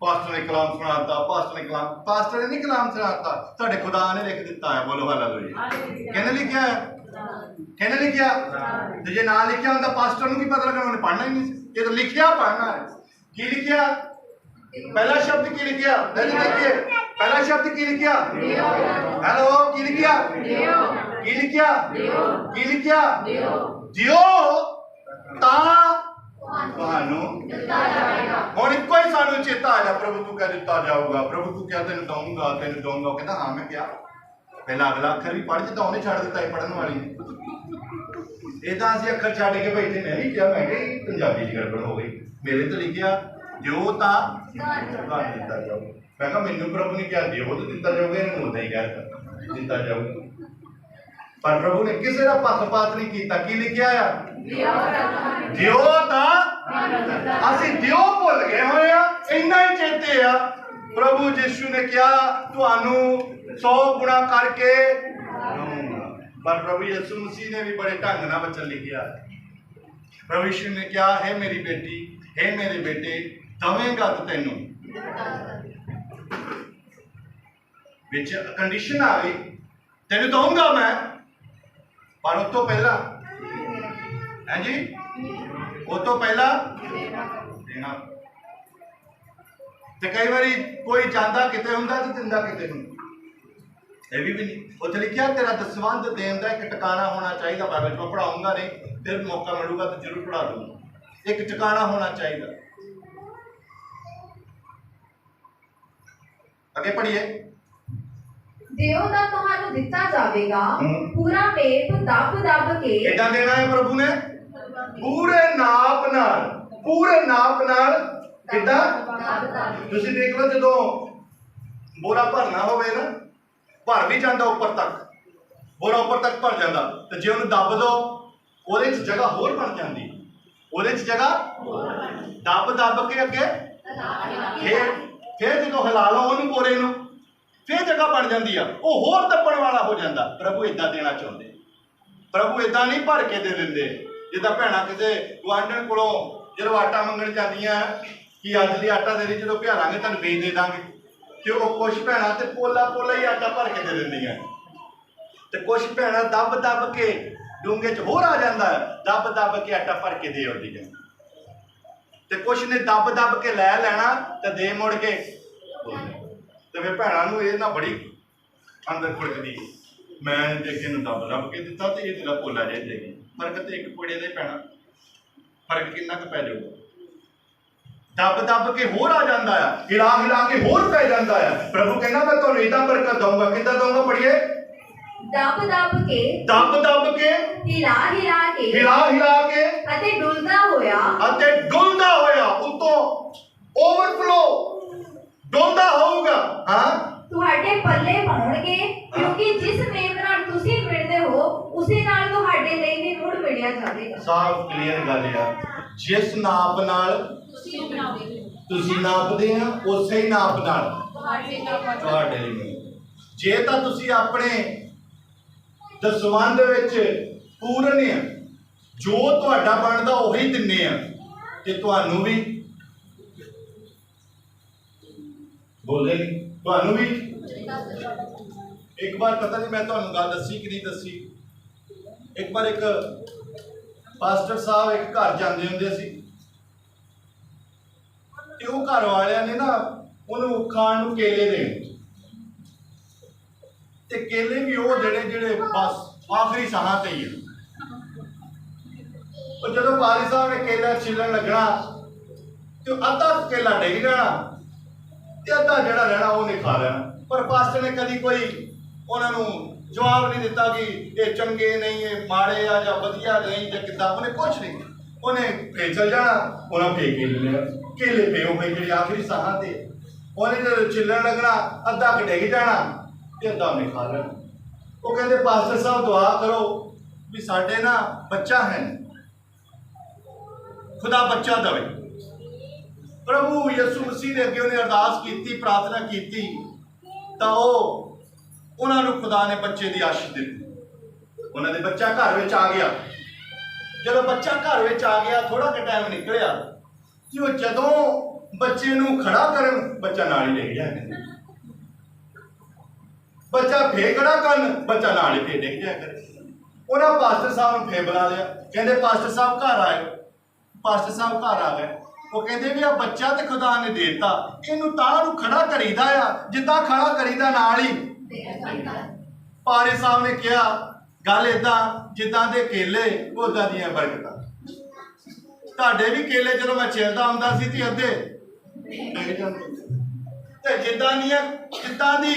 ਪਾਸਟਰ ਨੇ ਕਲਾਮ ਸੁਣਾਤਾ, ਪਾਸਟਰ ਨੇ ਨਹੀਂ ਕਲਾਮ ਸੁਣਾਤਾ, ਤੁਹਾਡੇ ਖੁਦਾ ਨੇ ਲਿਖ ਦਿੱਤਾ ਹੈ। ਬੋਲੋ ਹਾਲੇਲੂਇਆ। ਕਿਹਨੇ ਲਿਖਿਆ ਹੈ? ਕਿਹਨੇ ਲਿਖਿਆ? ਤੇ ਜੇ ਨਾ ਲਿਖਿਆ ਹੁੰਦਾ ਪਾਸਟਰ ਨੂੰ ਕੀ ਪਤਾ ਲੱਗਣਾ? ਉਹਨੇ ਪੜ੍ਹਨਾ ਹੀ ਨਹੀਂ ਸੀ। ਇਹ ਤਾਂ ਲਿਖਿਆ ਪੜ੍ਹਨਾ ਹੈ। ਕੀ ਲਿਖਿਆ? ਪਹਿਲਾ ਸ਼ਬਦ ਕੀ ਲਿਖਿਆ? ਦੇਖੀਏ, ਪਹਿਲਾ ਸ਼ਬਦ ਕੀ ਲਿਖਿਆ? ਹੈਲੋ, ਕੀ ਲਿਖਿਆ? ਕੀ ਲਿਖਿਆ? ਕੀ ਲਿਖਿਆ? ਦਿਓ ਤਾਂ ਤੁਹਾਨੂੰ ਹੁਣ ਇੱਕੋ ਹੀ ਸਾਨੂੰ ਚੇਤਾ ਆਇਆ, ਪ੍ਰਭੂ ਤੂੰ ਕਹਿ ਦਿੱਤਾ ਜਾਊਗਾ, ਪ੍ਰਭੂ ਤੂੰ ਕਿਹਾ ਤੈਨੂੰ ਦਊਂਗਾ, ਤੈਨੂੰ ਦਊਂਗਾ। ਕਹਿੰਦਾ ਹਾਂ ਮੈਂ ਕਿਹਾ। ਪਹਿਲਾਂ ਅਗਲਾ ਅੱਖਰ ਵੀ ਪੜ੍ਹ ਦਿੱਤਾ, ਉਹਨੇ ਛੱਡ ਦਿੱਤਾ ਇਹ ਪੜ੍ਹਨ ਵਾਲੀ ਨੇ। ਏਦਾਂ ਅਸੀਂ ਅੱਖਰ ਛੱਡ ਕੇ ਬੈਠੇ। ਮੈਂ ਵੀ ਕਿਹਾ, ਮੈਂ ਕਿਹਾ ਪੰਜਾਬੀ ਦੀ ਗੜਬੜ ਹੋ ਗਈ। ਮੇਰੇ ਤੇ ਲਿਖਿਆ ਦਿਓ ਤਾਂ ਤੁਹਾਨੂੰ ਦਿੱਤਾ ਜਾਊਗਾ। ਮੈਂ ਕਿਹਾ ਮੈਨੂੰ ਪ੍ਰਭੂ ਨੇ ਕਿਹਾ ਦਿਓ ਤਾਂ ਦਿੱਤਾ ਜਾਊਗਾ, ਇਹਨੂੰ ਉਦਾਂ ਹੀ ਕਹਿ ਦਿੱਤਾ ਜਾਊਗਾ। ਪਰ ਪ੍ਰਭੂ ਨੇ ਕਿਸੇ ਦਾ ਪੱਖਪਾਤ ਨਹੀਂ ਕੀਤਾ। ਕੀ ਲਿਖਿਆ ਆ? ਦਿਓ ਤਾਂ ਅਸੀਂ ਦਿਓ ਭੁੱਲ ਗਏ ਹੋਏ ਆ, ਇੰਨਾ ਹੀ ਚੇਤੇ ਆ। ਪ੍ਰਭੂ ਯਿਸੂ ਨੇ ਕਿਹਾ ਤੁਹਾਨੂੰ 100 ਗੁਣਾ ਕਰਕੇ ਦਊਂਗਾ। ਪਰ ਪ੍ਰਭੂ ਯਿਸੂ ਮਸੀਹ ਨੇ ਵੀ ਬੜੇ ਢੰਗ ਨਾਲ ਵਚਨ ਲਿਖਿਆ। ਪ੍ਰਭੂ ਯਿਸੂ ਨੇ ਕਿਹਾ, ਹੈ ਮੇਰੀ ਬੇਟੀ, ਹੈ ਮੇਰੇ ਬੇਟੇ, ਦਵੇਂਗਾ ਤਾਂ ਤੈਨੂੰ ਵਿੱਚ ਕੰਡੀਸ਼ਨ ਆ ਗਈ, ਤੈਨੂੰ ਦਊਂਗਾ ਮੈਂ, ਪਰ ਉਸ ਤੋਂ ਪਹਿਲਾਂ ਹੈ ਜੀ, ਉਸ ਤੋਂ ਪਹਿਲਾਂ ਦੇਣਾ। ਤੇ ਕਈ ਵਾਰੀ ਕੋਈ ਜਾਂਦਾ ਕਿਤੇ ਹੁੰਦਾ ਤੇ ਦਿੰਦਾ ਕਿਤੇ ਹੁੰਦਾ। ਇਹ ਵੀ ਨਹੀਂ ਉੱਥੇ ਲਿਖਿਆ ਤੇਰਾ ਦਸਵੰਧ ਦੇਣ ਦਾ ਇੱਕ ਟਿਕਾਣਾ ਹੋਣਾ ਚਾਹੀਦਾ। ਬਾਈਬਲ 'ਚ ਮੈਂ ਪੜ੍ਹਾਊਂਗਾ ਨਹੀਂ, ਫਿਰ ਮੌਕਾ ਮਿਲੂਗਾ ਤਾਂ ਜ਼ਰੂਰ ਪੜ੍ਹਾ ਦੂੰਗਾ। ਇੱਕ ਟਿਕਾਣਾ ਹੋਣਾ ਚਾਹੀਦਾ। ਅੱਗੇ ਪੜ੍ਹੀਏ। ਦਿਓ ਤਾਂ ਤੁਹਾਨੂੰ ਦਿੱਤਾ ਜਾਵੇਗਾ, ਪੂਰਾ ਮੇਪ ਦੱਬ ਕੇ। ਏਦਾਂ ਦੇਣਾ ਹੈ ਪ੍ਰਭੂ ਨੇ, ਪੂਰੇ ਨਾਪ ਨਾਲ, ਪੂਰੇ ਨਾਪ ਨਾਲ। ਕਿੱਦਾਂ? ਤੁਸੀਂ ਦੇਖ ਲਓ, ਜਦੋਂ ਬੋਰਾ ਭਰਨਾ ਹੋਵੇ ਨਾ, ਭਰ ਵੀ ਜਾਂਦਾ ਉੱਪਰ ਤੱਕ, ਬੋਰਾ ਉੱਪਰ ਤੱਕ ਭਰ ਜਾਂਦਾ, ਤੇ ਜੇ ਉਹਨੂੰ ਦੱਬ ਦੋ ਉਹਦੇ 'ਚ ਜਗ੍ਹਾ ਹੋਰ ਬਣ ਜਾਂਦੀ। ਉਹਦੇ 'ਚ ਜਗ੍ਹਾ ਦੱਬ ਕੇ ਅੱਗੇ ਫਿਰ ਜਦੋਂ ਹਿਲਾ ਲਓ ਉਹਨੂੰ, ਬੋਰੇ ਨੂੰ, ਫਿਰ ਜਗ੍ਹਾ ਬਣ ਜਾਂਦੀ ਆ, ਉਹ ਹੋਰ ਦੱਬਣ ਵਾਲਾ ਹੋ ਜਾਂਦਾ। ਪ੍ਰਭੂ ਏਦਾਂ ਦੇਣਾ ਚਾਹੁੰਦੇ। ਪ੍ਰਭੂ ਏਦਾਂ ਨਹੀਂ ਭਰ ਕੇ ਦੇ ਦਿੰਦੇ ਜਿੱਦਾਂ ਭੈਣਾਂ ਕਿਸੇ ਗੁਆਂਢਣ ਕੋਲੋਂ ਜਦੋਂ ਆਟਾ ਮੰਗਣ ਜਾਂਦੀਆਂ ਕਿ ਅੱਜ ਲਈ ਆਟਾ ਦੇ ਦੇ, ਜਦੋਂ ਪਿਆਰਾਂਗੇ ਤੁਹਾਨੂੰ ਵੇਚ ਦੇ ਦਾਂਗੇ। ਤੇ ਉਹ ਕੁਛ ਭੈਣਾਂ ਤੇ ਪੋਲਾ ਹੀ ਆਟਾ ਭਰ ਕੇ ਦੇ ਦਿੰਦੀਆਂ, ਤੇ ਕੁਛ ਭੈਣਾਂ ਦੱਬ ਕੇ ਡੂੰਘੇ 'ਚ ਹੋਰ ਆ ਜਾਂਦਾ ਹੈ, ਦੱਬ ਕੇ ਆਟਾ ਭਰ ਕੇ ਦੇ ਆਉਂਦੀਆਂ। ਤੇ ਕੁਛ ਨੇ ਦੱਬ ਕੇ ਲੈ ਲੈਣਾ ਤੇ ਦੇ ਮੁੜ ਕੇ। ਤੇ ਫਿਰ ਭੈਣਾਂ ਨੂੰ ਇਹ ਨਾ ਬੜੀ ਅੰਦਰ ਖੁੜਕਦੀ, ਮੈਂ ਦੇਖੇ ਨੂੰ ਦੱਬ ਕੇ ਦਿੱਤਾ ਤੇ ਇਹ ਤੇਰਾ ਪੋਲਾ ਜਿਹਾ ਦੇ ਗਈ। ਫਰਕ ਤੇ ਇੱਕ ਪੋੜੇ ਦਾ ਹੀ ਪੈਣਾ। ਫਰਕ ਕਿੰਨਾ ਕੁ ਪੈ ਜਾਊਗਾ? ਦੱਬ ਕੇ ਹੋਰ ਆ ਜਾਂਦਾ ਆ, ਹਿਲਾ ਕੇ ਹੋਰ ਪੈ ਜਾਂਦਾ ਆ। ਪ੍ਰਭੂ ਕਹਿੰਦਾ ਮੈਂ ਤੁਹਾਨੂੰ ਏਦਾਂ ਬਰਕਤ ਦਊਂਗਾ। ਕਿੱਦਾਂ ਦਊਂਗਾ? ਪੜ੍ਹੀਏ। ਦੱਬ ਕੇ ਹਿਲਾ ਕੇ ਅਤੇ ਡੁੱਲਦਾ ਹੋਇਆ ਉੱਤੋਂ ਓਵਰਫਲੋ ਡੁੱਲਦਾ ਹੋਊਗਾ। ਹਾਂ, ਤੁਹਾਡੇ ਪੱਲੇ ਪਾਉਣਗੇ, ਕਿਉਂਕਿ ਜਿਸ ਮੇਪ ਨਾਲ ਤੁਸੀਂ ਮਿਲਦੇ ਹੋ ਉਸੇ ਨਾਲ ਤੁਹਾਡੇ ਲਈ ਵੀ ਮੁੜ ਮਿਲਿਆ ਜਾਵੇਗਾ। ਸਾਫ਼ ਕਲੀਅਰ ਗੱਲ ਆ। ਜਿਸ ਨਾਪ ਨਾਲ ਤੁਸੀਂ ਨਾਪਦੇ ਆ, ਉਸੇ ਹੀ ਨਾਪ ਨਾਲ ਤੁਹਾਡੇ ਲਈ। ਜੇ ਤਾਂ ਤੁਸੀਂ ਆਪਣੇ ਦਸਵੰਧ ਵਿੱਚ ਪੂਰਨ ਆ, ਜੋ ਤੁਹਾਡਾ ਬਣਦਾ ਉਹੀ ਦਿੰਨੇ ਆ, ਤੇ ਤੁਹਾਨੂੰ ਵੀ ਬੋਲੇ ਨਹੀਂ, ਤੁਹਾਨੂੰ ਵੀ। ਇੱਕ ਵਾਰ ਪਤਾ ਨਹੀਂ ਮੈਂ ਤੁਹਾਨੂੰ ਗੱਲ ਦੱਸੀ ਕਿ ਨਹੀਂ ਦੱਸੀ। ਇੱਕ ਵਾਰ ਇੱਕ ਪਾਸਟਰ ਸਾਹਿਬ ਇੱਕ ਘਰ ਜਾਂਦੇ ਹੁੰਦੇ ਸੀ, ਤੇ ਉਹ ਘਰ ਵਾਲਿਆਂ ਨੇ ਨਾ ਉਹਨੂੰ ਖਾਣ ਨੂੰ ਕੇਲੇ ਦੇਣੇ, ਤੇ ਕੇਲੇ ਵੀ ਉਹ ਜਿਹੜੇ ਬਸ ਆਖਰੀ ਸਾਹਾਂ ਤੇ ਹੀ ਆ। ਉਹ ਜਦੋਂ ਪਾਲੀ ਸਾਹਿਬ ਨੇ ਕੇਲਾ ਛਿੱਲਣ ਲੱਗਣਾ ਤੇ ਅੱਧਾ ਕੇਲਾ ਡਿੱਗ ਜਾਣਾ ਤੇ ਅੱਧਾ ਜਿਹੜਾ ਰਹਿਣਾ ਉਹਨੇ ਖਾ ਲੈਣਾ। ਪਰ ਪਾਸਟਰ ਨੇ ਕਦੀ ਕੋਈ ਉਹਨਾਂ ਨੂੰ ਜਵਾਬ ਨਹੀਂ ਦਿੱਤਾ ਕਿ ਇਹ ਚੰਗੇ ਨਹੀਂ, ਇਹ ਮਾੜੇ ਆ ਜਾਂ ਵਧੀਆ ਨਹੀਂ ਜਾਂ ਕਿੱਦਾਂ। ਉਹਨੇ ਕੁਛ ਨਹੀਂ, ਉਹਨੇ ਫੇਰ ਚਲ ਜਾਣਾ। ਉਹਨਾਂ ਫੇਰ ਕੇਲੇ ਪਏ ਹੋਏ ਜਿਹੜੇ ਆਖਰੀ ਸਾਹਾਂ ਤੇ। ਉਹਨੇ ਜਦੋਂ ਛਿੱਲਣ ਲੱਗਣਾ ਅੱਧਾ ਕੁ ਡਿੱਗ ਜਾਣਾ ਤੇ ਅੱਧਾ ਉਹਨੇ ਖਾ ਲੈਣਾ। ਉਹ ਕਹਿੰਦੇ ਪਾਸਟਰ ਸਾਹਿਬ ਦੁਆ ਕਰੋ ਵੀ ਸਾਡੇ ਨਾ ਬੱਚਾ ਹੈ, खुदा बच्चा दवे। प्रभु यसु मसीह ने अगे उन्हें अरदास की, प्रार्थना की, तो उन्होंने खुदा ने बच्चे की आशीष दी। उन्होंने बच्चा घर में आ गया। जो बच्चा घर में आ गया, थोड़ा का टाइम निकलिया कि वो जदों बच्चे नूं खड़ा करन, बच्चा नाल ही डिग जाए। बच्चा फिर खड़ा करन, बच्चा नाल ही फिर डिग जाए। उन्होंने पास्टर साहब ने फिर बुला लिया, कहते पास्टर साहब घर आए। पास्टर साहब घर आ गए। वो कहते भी आ बच्चा तो खुदा ने देता, इनू तां खड़ा करीदा आ, जिद्दां खड़ा करीदा नाल ही। पारे साहब ने कहा गल इदा, जिद्दां दे केले उदां दियां बरकतां। तुहाडे भी केले जदों मैं छिलदा आंदा सी ते अद्धे डिग जांदे, ते जिद्दां दी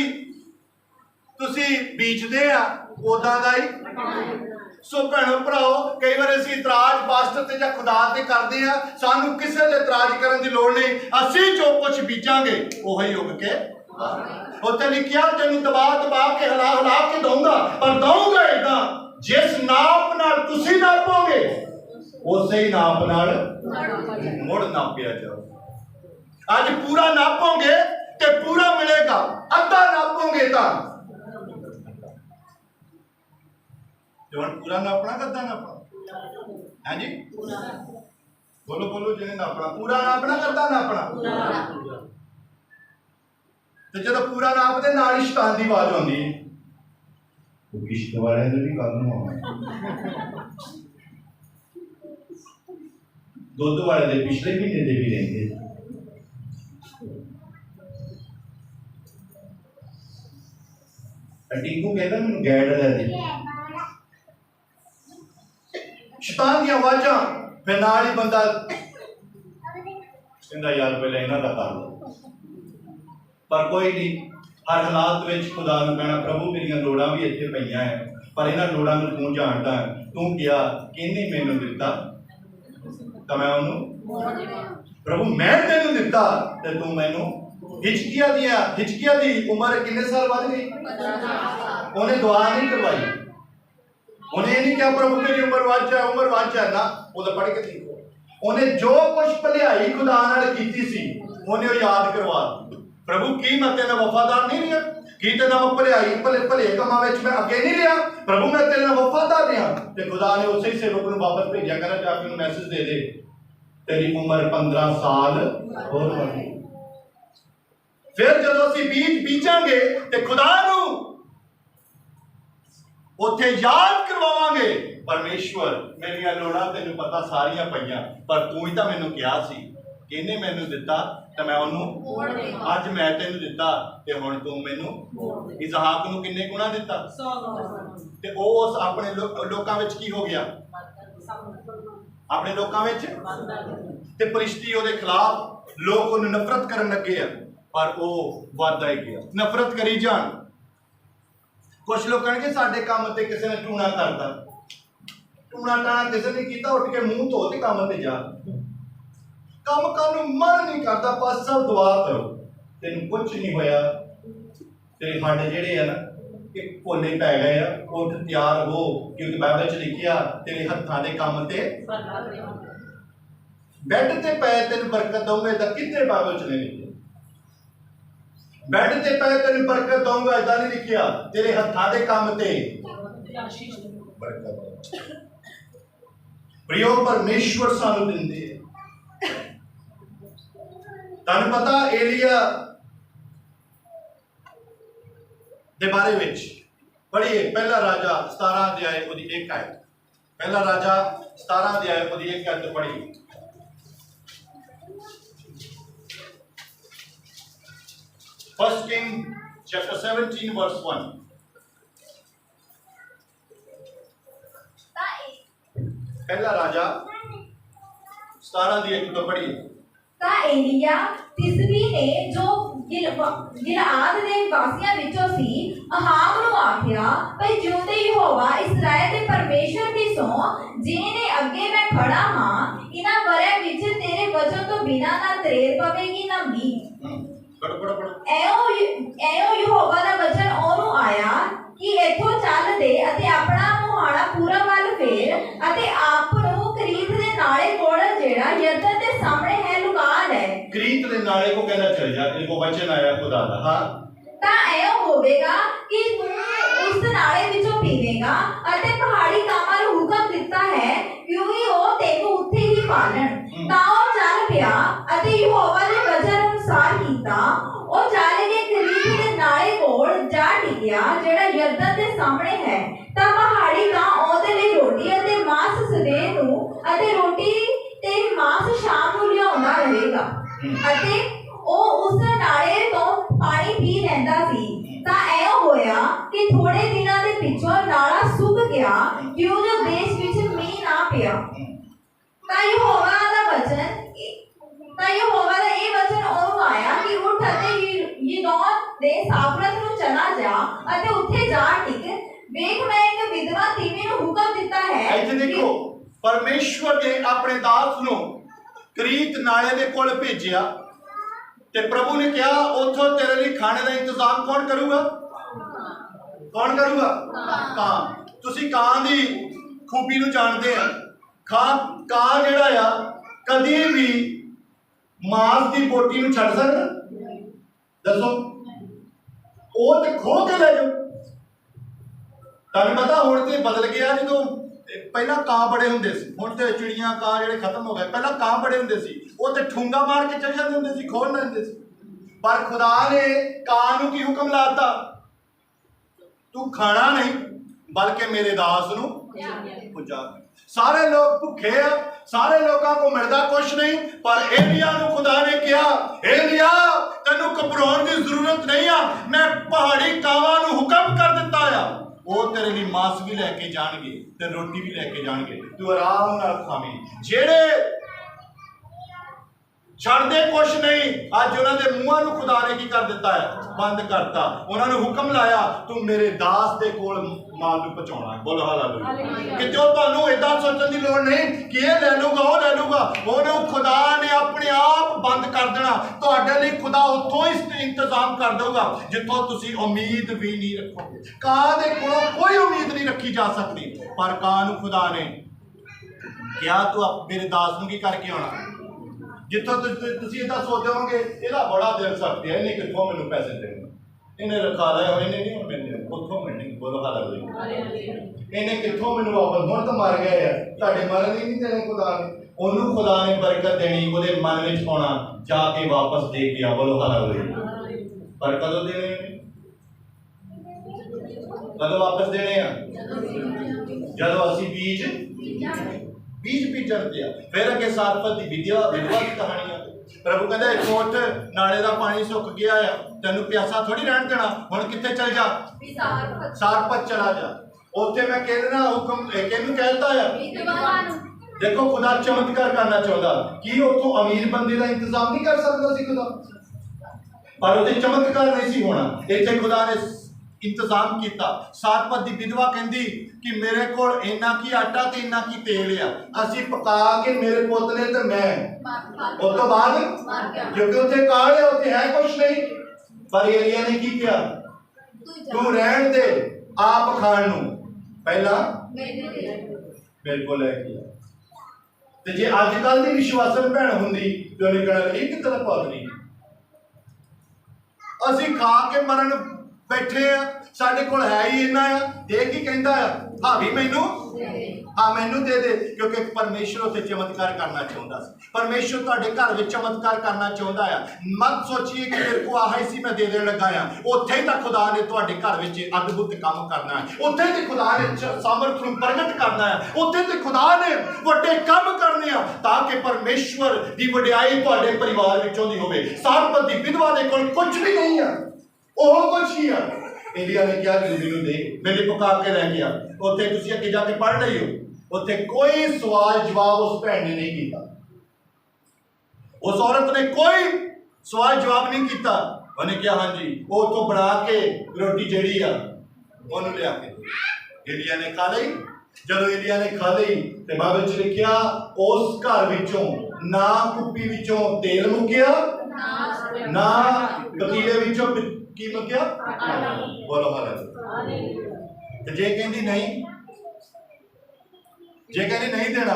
तुसीं बीजदे आ उदां दा ही। सो भैणों भराओ, कई बार असीं इतराज पास्टर ते जां खुदा ते करदे आ, सानू किसे ते इतराज करन दी लोड़ नहीं। असीं जो कुछ बीजांगे उही उग के उत्थे लिखिया, तेनू दबा दबा के हिला हिला के दूंगा, पर दूंगा इदां जिस नाप नाल तुसीं नापोगे उसे ही नाप नाल मुड़ नापिया जाओ। अज पूरा नापोगे ते पूरा मिलेगा, अद्धा नापोगे तां पूरा नापना, कद्दा नापना है जी? बोलो बोलो, जिन्हें नापना पूरा नापना, कद्दा नापना। तो जो पूरा नापते नाल ही शैतान दी आवाज आउंदी है, किश्त वाले ने भी कल नूं आउणा, दुध वाले दे पिछले महीने दे भी रहिंदे। टिंकू कहता मैनूं गैड लै दे। शैतान दी आवाज़ां, फिर नाल ही बंदा कहंदा यार पहले इन्हां दा कर लो, पर कोई नहीं। हर हालात में खुदा नूं कहना, प्रभु मेरियां लोड़ां भी इत्थे पईयां है, पर इन्हां लोड़ां नूं तूं जाणदा है। तूं क्या किहने मैनूं दित्ता तां मैं उहनूं, प्रभु मैं तैनूं दित्ता ते तूं मैनूं। हिजकिया दी उम्र किन्ने साल वध गई? उन्हें दुआ नहीं करवाई, उन्हें नहीं कहा प्रभु मेरी उम्र वध जाए ना, वो पढ़ के देखो। उन्हें जो कुछ भलाई खुदा नाल कीती सी उन्हें याद करवा। प्रभु की मैं तेरे वफादार नहीं रहा? की तेरे भलाई भले कामां विच मैं अगे नहीं रहा? प्रभु मैं तेरे वफादार रहा। ते खुदा ने उसे ही सेवक नूं वापस भेजा, कहना जाके उन्हें मैसेज दे दे तेरी उम्र 15 साल होर बढ़ गई। फिर जदों असीं बीज बीजांगे ते खुदा नूं उत्थे याद करवावांगे, परमेश्वर मेरियां लोड़ां तैनूं पता सारियां पईयां, पर तूं ही तां मैनूं कहा सी, किहने मैनूं दित्ता ते मैं उहनूं, अज मैं तैनूं दित्ता ते हुण तूं मैनूं। इसहाक नूं किन्ने गुणा दित्ता ते ओह उस अपने लोकां विच की हो गया? अपने लोकां विच ते परिश्ती उहदे खिलाफ लोग उहनूं नफरत करन लगे आ, पर ओह वधदा ही गया। नफरत करी जाण। कुछ लोग कहेंगे साडे काम ते किसी ने टूणा करता, टूणा टाणा किसी ने कीता, उठ के मुंह धो ते काम ते जा। काम करन नूं मन नहीं करता, बस सब दुआ करो, तेनूं कुछ नहीं होया। तेरे हड्ड जिहड़े आ ना एक भोले पै गए आ, उठ तैयार हो, क्योंकि बाइबल च लिखिया तेरे हत्थां दे काम ते बैड ते पै तेनूं बरकत दूंगा। इदां किते बाइबल च नहीं लिखिया बैड ते पै तेनूं बरकत दूंगा, इदां नहीं लिखिया तेरे हत्थां दे काम ते बरकत। प्रियो परमेश्वर सानूं दिंदे। तुहानूं पता एलिया दे बारे विच पढ़िए, पहला राजा 17 अध्याय उहदी 1 आयत। पहला राजा 17 अध्याय उहदी 1 आयत पढ़िए। First King chapter 17 verse 1। पहला राजा 17 अध्याय 1 तो पढ़िए। ता एलिया तिस्बी ने जो गिलआद दे वासियां विचों सी अहाब नूं आखिया, भई जिउंदे यहोवा इस्राएल दे परमेश्वर दी सौ, जिने अगे मैं खड़ा हां, इन्हां वरियां विच तेरे वचन तो बिना ना तरेर पवेगी ना मींह। एओ यहोवा दा वचन ओनू आया कि इथों चल दे अते अपना मुहाड़ा पूरब वल फेर अते आप नूं करीत दे नाले कोल जेड़ा नाले को कहना चल जा, इनको वचन आया खुदा दा। हाँ ਤਾਂ ਐਂ ਹੋਵੇਗਾ ਕਿ ਤੂੰ ਉਸ ਨਾਲੇ ਵਿੱਚੋਂ ਪੀਵੇਂਗਾ ਅਤੇ ਪਹਾੜੀ ਕਾਮਾਂ ਨੂੰ ਹੁਕਮ ਦਿੱਤਾ ਹੈ ਕਿਉਂਕਿ ਉਹ ਤੈਨੂੰ ਉੱਥੇ ਹੀ ਪਾਲਣ। ਤਾਂ ਉਹ ਚੱਲ ਪਿਆ ਅਤੇ ਯਹੋਵਾ ਦੇ ਵਚਨ ਅਨੁਸਾਰ ਕੀਤਾ। ਉਹ ਚੱਲ ਕੇ ਕਰੀਬ ਦੇ ਨਾਲੇ ਕੋਲ ਜਾ ਟਿਕਿਆ ਜਿਹੜਾ ਯਰਦਨ ਦੇ ਸਾਹਮਣੇ ਹੈ। ਤਾਂ ਪਹਾੜੀ ਕਾਂ ਉਹਦੇ ਲਈ ਰੋਟੀ ਅਤੇ ਮਾਂਸ ਸਵੇਰ ਨੂੰ ਅਤੇ ਰੋਟੀ ਤੇ ਮਾਂਸ ਸ਼ਾਮ ਨੂੰ ਲਿਆਉਂਦਾ ਰਹੇਗਾ ਅਤੇ ਉਹ ਉਸ ਨਾਲੇ ਤੋਂ ਪਾਣੀ ਪੀ ਲੈਂਦਾ ਸੀ। ਤਾਂ ਇਹ ਹੋਇਆ ਕਿ ਥੋੜੇ ਦਿਨਾਂ ਦੇ ਪਿੱਛੋਂ ਨਾਲਾ ਸੁੱਕ ਗਿਆ ਕਿਉਂ ਜੋ ਦੇਸ਼ ਵਿੱਚ ਮੀਂਹ ਨਾ ਪਿਆ। ਤਾਂ ਯਹੋਵਾ ਦਾ ਇਹ ਵਚਨ ਉਹਨੂੰ ਆਇਆ ਕਿ ਉੱਠ ਅਤੇ ਯਿਦੌਨ ਦੇ ਸਾਫਰਤ ਨੂੰ ਚਲਾ ਜਾ ਅਤੇ ਉੱਥੇ ਜਾ ਟਿਕ। ਵੇਖ ਮੈਂ ਇੱਕ ਵਿਧਵਾ ਤੀਵੀਂ ਨੂੰ ਹੁਕਮ ਦਿੱਤਾ ਹੈ। ਇੱਥੇ ਦੇਖੋ ਪਰਮੇਸ਼ਵਰ ਨੇ ਆਪਣੇ ਦਾਸ ਨੂੰ ਕਰੀਤ ਨਾਲੇ ਦੇ ਕੋਲ ਭੇਜਿਆ ਤੇ ਪ੍ਰਭੂ ਨੇ ਕਿਹਾ ਉੱਥੋਂ ਤੇਰੇ ਲਈ ਖਾਣੇ ਦਾ ਇੰਤਜ਼ਾਮ ਕੌਣ ਕਰੂਗਾ? ਕੌਣ ਕਰੂਗਾ? ਕਾਂ। ਤੁਸੀਂ ਕਾਂ ਦੀ ਖੂਬੀ ਨੂੰ ਜਾਣਦੇ ਆ। ਕਾਂ ਜਿਹੜਾ ਆ ਕਦੀ ਵੀ ਮਾंस ਦੀ ਬੋਟੀ ਨੂੰ ਛੱਡ ਸਕਦਾ? ਦੱਸੋ। ਉਹ ਤੇ ਖੋ ਕੇ ਲੈ ਜਾਓ। ਤੁਹਾਨੂੰ ਪਤਾ ਹੁਣ ਤੇ ਬਦਲ ਗਿਆ। ਜਦੋਂ ਪਹਿਲਾਂ ਕਾਂ ਬੜੇ ਹੁੰਦੇ ਸੀ, ਹੁਣ ਤੇ ਚਿੜੀਆਂ ਕਾਂ ਜਿਹੜੇ ਖਤਮ ਹੋ ਗਏ। ਪਹਿਲਾਂ ਕਾਂ ਬੜੇ ਹੁੰਦੇ ਸੀ, ਉਹ ਤੇ ਠੂੰਗਾ ਮਾਰ ਕੇ ਚਲੇ ਜਾਂਦੇ ਹੁੰਦੇ ਸੀ, ਖੋਲ ਲੈਂਦੇ ਸੀ। ਪਰ ਖੁਦਾ ਨੇ ਕਾਂ ਨੂੰ ਕੀ ਹੁਕਮ ਲਾਤਾ? ਤੂੰ ਖਾਣਾ ਨਹੀਂ ਬਲਕਿ ਮੇਰੇ ਦਾਸ ਨੂੰ ਪੁੱਜਾ। ਸਾਰੇ ਲੋਕ ਭੁੱਖੇ ਆ, ਸਾਰੇ ਲੋਕਾਂ को ਮਿਲਦਾ ਕੁਛ ਨਹੀਂ, ਪਰ ਏਲੀਆ ਨੂੰ ਖੁਦਾ ਨੇ ਕਿਹਾ ਏਲੀਆ ਤੈਨੂੰ ਘਬਰਾਉਣ ਦੀ ਜ਼ਰੂਰਤ ਨਹੀਂ ਆ। ਮੈਂ ਪਹਾੜੀ ਕਾਵਾਂ ਨੂੰ ਹੁਕਮ ਕਰ ਦਿੱਤਾ ਆ, ਉਹ ਤੇਰੇ ਲਈ ਮਾंस ਵੀ ਲੈ ਕੇ ਜਾਣਗੇ ਤੇ ਰੋਟੀ ਵੀ ਲੈ ਕੇ ਜਾਣਗੇ। ਤੂੰ ਆਰਾਮ ਨਾਲ ਖਾਵੇਂ। ਜਿਹੜੇ ਛੱਡਦੇ ਕੁਛ ਨਹੀਂ, ਅੱਜ ਉਹਨਾਂ ਦੇ ਮੂੰਹਾਂ ਨੂੰ ਖੁਦਾ ਨੇ ਕੀ ਕਰ ਦਿੱਤਾ ਹੈ? ਬੰਦ ਕਰਤਾ। ਉਹਨਾਂ ਨੂੰ ਹੁਕਮ ਲਾਇਆ ਤੂੰ ਮੇਰੇ ਦਾਸ ਦੇ ਕੋਲ ਮਾਲ ਨੂੰ ਪਹੁੰਚਾਉਣਾ। ਬੋਲੋ ਹਾਲੇਲੂਇਆ। ਕਿਤੇ ਤੁਹਾਨੂੰ ਏਦਾਂ ਸੋਚਣ ਦੀ ਲੋੜ ਨਹੀਂ ਕਿ ਇਹ ਲੈ ਲੂਗਾ ਉਹ ਲੈ ਲੂਗਾ। ਉਹਨੂੰ ਖੁਦਾ ਨੇ ਆਪਣੇ ਆਪ ਬੰਦ ਕਰ ਦੇਣਾ। ਤੁਹਾਡੇ ਲਈ ਖੁਦਾ ਉੱਥੋਂ ਹੀ ਇੰਤਜ਼ਾਮ ਕਰ ਦੇਊਗਾ ਜਿੱਥੋਂ ਤੁਸੀਂ ਉਮੀਦ ਵੀ ਨਹੀਂ ਰੱਖੋਗੇ। ਕਾਂ ਦੇ ਕੋਲੋਂ ਕੋਈ ਉਮੀਦ ਨਹੀਂ ਰੱਖੀ ਜਾ ਸਕਦੀ, ਪਰ ਕਾਂ ਨੂੰ ਖੁਦਾ ਨੇ ਕਿਹਾ ਤੂੰ ਮੇਰੇ ਦਾਸ ਨੂੰ ਕੀ ਕਰਕੇ ਆਉਣਾ। ਜਿੱਥੋਂ ਤੁਸੀਂ ਇਦਾਂ ਸੋਚਦੇ ਹੋਗੇ ਇਹਦਾ ਬੜਾ ਦਿਲ ਸਖਤ ਹੈ, ਇਹਨੇ ਕਿੱਥੋਂ ਮੈਨੂੰ ਪੈਸੇ ਦੇਣੇ, ਇਹਨੇ ਰਖਾ ਲਿਆ ਹੋਇਆ, ਇਹਨੇ ਨਹੀਂ ਹੁਣ ਮੈਨੂੰ ਉੱਥੋਂ ਮਿਲਣੀ। ਬੋਲੋ ਹਾਲੇਲੂਇਆ। ਇਹਨੇ ਕਿੱਥੋਂ ਮੈਨੂੰ ਵਾਪਸ, ਹੁਣ ਤਾਂ ਮਰ ਗਏ ਆ, ਤੁਹਾਡੇ ਮਰਨ ਹੀ ਨਹੀਂ ਦੇਣੇ ਖੁਦਾ ਨੇ। ਉਹਨੂੰ ਖੁਦਾ ਨੇ ਬਰਕਤ ਦੇਣੀ, ਉਹਦੇ ਮਨ ਵਿੱਚ ਆਉਣਾ, ਜਾ ਕੇ ਵਾਪਸ ਦੇ ਗਿਆ। ਬੋਲੋ ਹਾਲੇਲੂਇਆ। ਪਰ ਕਦੋਂ ਦੇਣੇ? ਕਦੋਂ ਵਾਪਸ ਦੇਣੇ ਆ? ਜਦੋਂ ਅਸੀਂ ਬੀਜ ਬੀਜਣ ਤੇ ਆ। ਫਿਰ ਅੱਗੇ ਸਾਰਫਤ ਦੀ ਵਿਧਵਾ ਦੀ ਕਹਾਣੀ ਆ। ਪ੍ਰਭੂ ਕਹਿੰਦਾ ਇੱਕ ਉੱਠ, ਨਾਲੇ ਦਾ ਪਾਣੀ ਸੁੱਕ ਗਿਆ ਆ, ਤੈਨੂੰ ਪਿਆਸਾ ਥੋੜੀ ਰਹਿਣ ਦੇਣਾ। ਹੁਣ ਕਿੱਥੇ ਚਲ ਜਾ? ਸਾਰਫਤ ਚਲਾ ਜਾ। ਉੱਥੇ ਮੈਂ ਕਹਿੰਦਾ ਹੁਕਮ ਕਿਹਨੂੰ ਕਹਿਤਾ ਆ? ਦੇਖੋ ਖੁਦਾ ਚਮਤਕਾਰ ਕਰਨਾ ਚਾਹੁੰਦਾ। ਕੀ ਉੱਥੋਂ ਅਮੀਰ ਬੰਦੇ ਦਾ ਇੰਤਜ਼ਾਮ ਨਹੀਂ ਕਰ ਸਕਦਾ ਸੀ ਖੁਦਾ? ਪਰ ਉਹਦੇ ਚਮਤਕਾਰ ਨਹੀਂ ਸੀ ਹੋਣਾ। ਇੱਥੇ ਖੁਦਾ ਨੇ ਇੰਤਜ਼ਾਮ ਕੀਤਾ। ਸਾਰਪਤ ਦੀ ਵਿਧਵਾ ਕਹਿੰਦੀ ਕਿ ਮੇਰੇ ਕੋਲ ਇੰਨਾ ਕੀ ਆਟਾ ਤੇ ਇੰਨਾ ਕੀ ਤੇਲ ਆ, ਅਸੀਂ ਪਕਾ ਕੇ ਮੇਰੇ ਪੁੱਤ ਨੇ ਤੇ ਮੈਂ ਉਸ ਤੋਂ ਬਾਅਦ, ਕਿਉਂਕਿ ਉੱਥੇ ਕਾਲ ਹੈ, ਉੱਥੇ ਹੈ ਕੁਛ ਨਹੀਂ। ਪਰ ਏਲੀਆ ਨੇ ਕੀ ਕਿਹਾ? ਤੂੰ ਰਹਿਣ ਦੇ, ਆਪ ਖਾਣ ਨੂੰ ਪਹਿਲਾਂ ਮੇਰੇ ਕੋਲ ਲੈ ਕੇ। ਤੇ ਜੇ ਅੱਜ ਕੱਲ ਦੀ ਵਿਸ਼ਵਾਸਨ ਭੈਣ ਹੁੰਦੀ ਤੇ ਉਹਨੇ ਕਹਿਣਾ ਇਹ ਕਿੱਥੇ ਦਾ ਪਾਤ ਨਹੀਂ, ਅਸੀਂ ਖਾ ਕੇ ਮਰਨ ਬੈਠੇ ਆ, ਸਾਡੇ ਕੋਲ ਹੈ ਹੀ ਇੰਨਾ ਆ। ਦੇਖ ਕੀ ਕਹਿੰਦਾ ਆ? ਭਾਵੇਂ ਮੈਨੂੰ ਦੇ ਦੇ। ਕਿਉਂਕਿ ਪਰਮੇਸ਼ਰ ਉੱਥੇ ਚਮਤਕਾਰ ਕਰਨਾ ਚਾਹੁੰਦਾ ਸੀ। ਪਰਮੇਸ਼ਰ ਤੁਹਾਡੇ ਘਰ ਵਿੱਚ ਚਮਤਕਾਰ ਕਰਨਾ ਚਾਹੁੰਦਾ ਆ। ਮਤ ਸੋਚੀਏ ਕਿ ਮੇਰੇ ਕੋਲ ਆਹ ਹੀ ਸੀ ਮੈਂ ਦੇ ਦੇਣ ਲੱਗਾ ਆ। ਉੱਥੇ ਹੀ ਤਾਂ ਖੁਦਾ ਨੇ ਤੁਹਾਡੇ ਘਰ ਵਿੱਚ ਅਦਭੁਤ ਕੰਮ ਕਰਨਾ ਹੈ। ਉੱਥੇ ਤੇ ਖੁਦਾ ਨੇ ਸਾਮਰਥ ਨੂੰ ਪ੍ਰਗਟ ਕਰਨਾ ਹੈ। ਉੱਥੇ ਤੇ ਖੁਦਾ ਨੇ ਵੱਡੇ ਕੰਮ ਕਰਨੇ ਆ ਤਾਂ ਕਿ ਪਰਮੇਸ਼ਵਰ ਦੀ ਵਡਿਆਈ ਤੁਹਾਡੇ ਪਰਿਵਾਰ ਵਿੱਚੋਂ ਦੀ ਹੋਵੇ। ਸਾਰਪਤ ਦੀ ਵਿਧਵਾ ਦੇ ਕੋਲ ਕੁਝ ਵੀ ਨਹੀਂ ਆ, ਉਹ ਕੁਛ ਹੀ ਆ। ਏਲੀਆ ਨੇ ਕਿਹਾ ਜੂਬੀ ਨੂੰ ਦੇ, ਮੇਰੇ ਪਕਾ ਕੇ ਲੈ ਗਿਆ। ਉੱਥੇ ਤੁਸੀਂ ਅੱਗੇ ਜਾ ਕੇ ਪੜ੍ਹ ਰਹੀ ਹੋ, ਉੱਥੇ ਕੋਈ ਸਵਾਲ ਜਵਾਬ ਉਸ ਭੈਣ ਨੇ ਨਹੀਂ ਕੀਤਾ। ਉਸ ਔਰਤ ਨੇ ਕੋਈ ਸਵਾਲ ਜਵਾਬ ਨਹੀਂ ਕੀਤਾ। ਉਹਨੇ ਕਿਹਾ ਹਾਂਜੀ। ਉਹ ਉੱਥੋਂ ਬਣਾ ਕੇ ਰੋਟੀ ਜਿਹੜੀ ਆ ਉਹਨੂੰ ਲਿਆ ਕੇ ਏਲੀਆ ਨੇ ਖਾ ਲਈ। ਜਦੋਂ ਏਲੀਆ ਨੇ ਖਾ ਲਈ ਤੇ ਬਾਈਬਲ 'ਚ ਲਿਖਿਆ ਉਸ ਘਰ ਵਿੱਚੋਂ ਨਾ ਕੁੱਪੀ ਵਿੱਚੋਂ ਤੇਲ ਮੁੱਕਿਆ, ਨਾ ਪਤੀਲੇ ਵਿੱਚੋਂ ਕੀ ਮੁੱਕਿਆ। ਬੋਲੋ ਹਾਲੇਲੂਇਆ। ਤੇ ਜੇ ਕਹਿੰਦੀ ਨਹੀਂ, ਨਹੀਂ ਦੇਣਾ,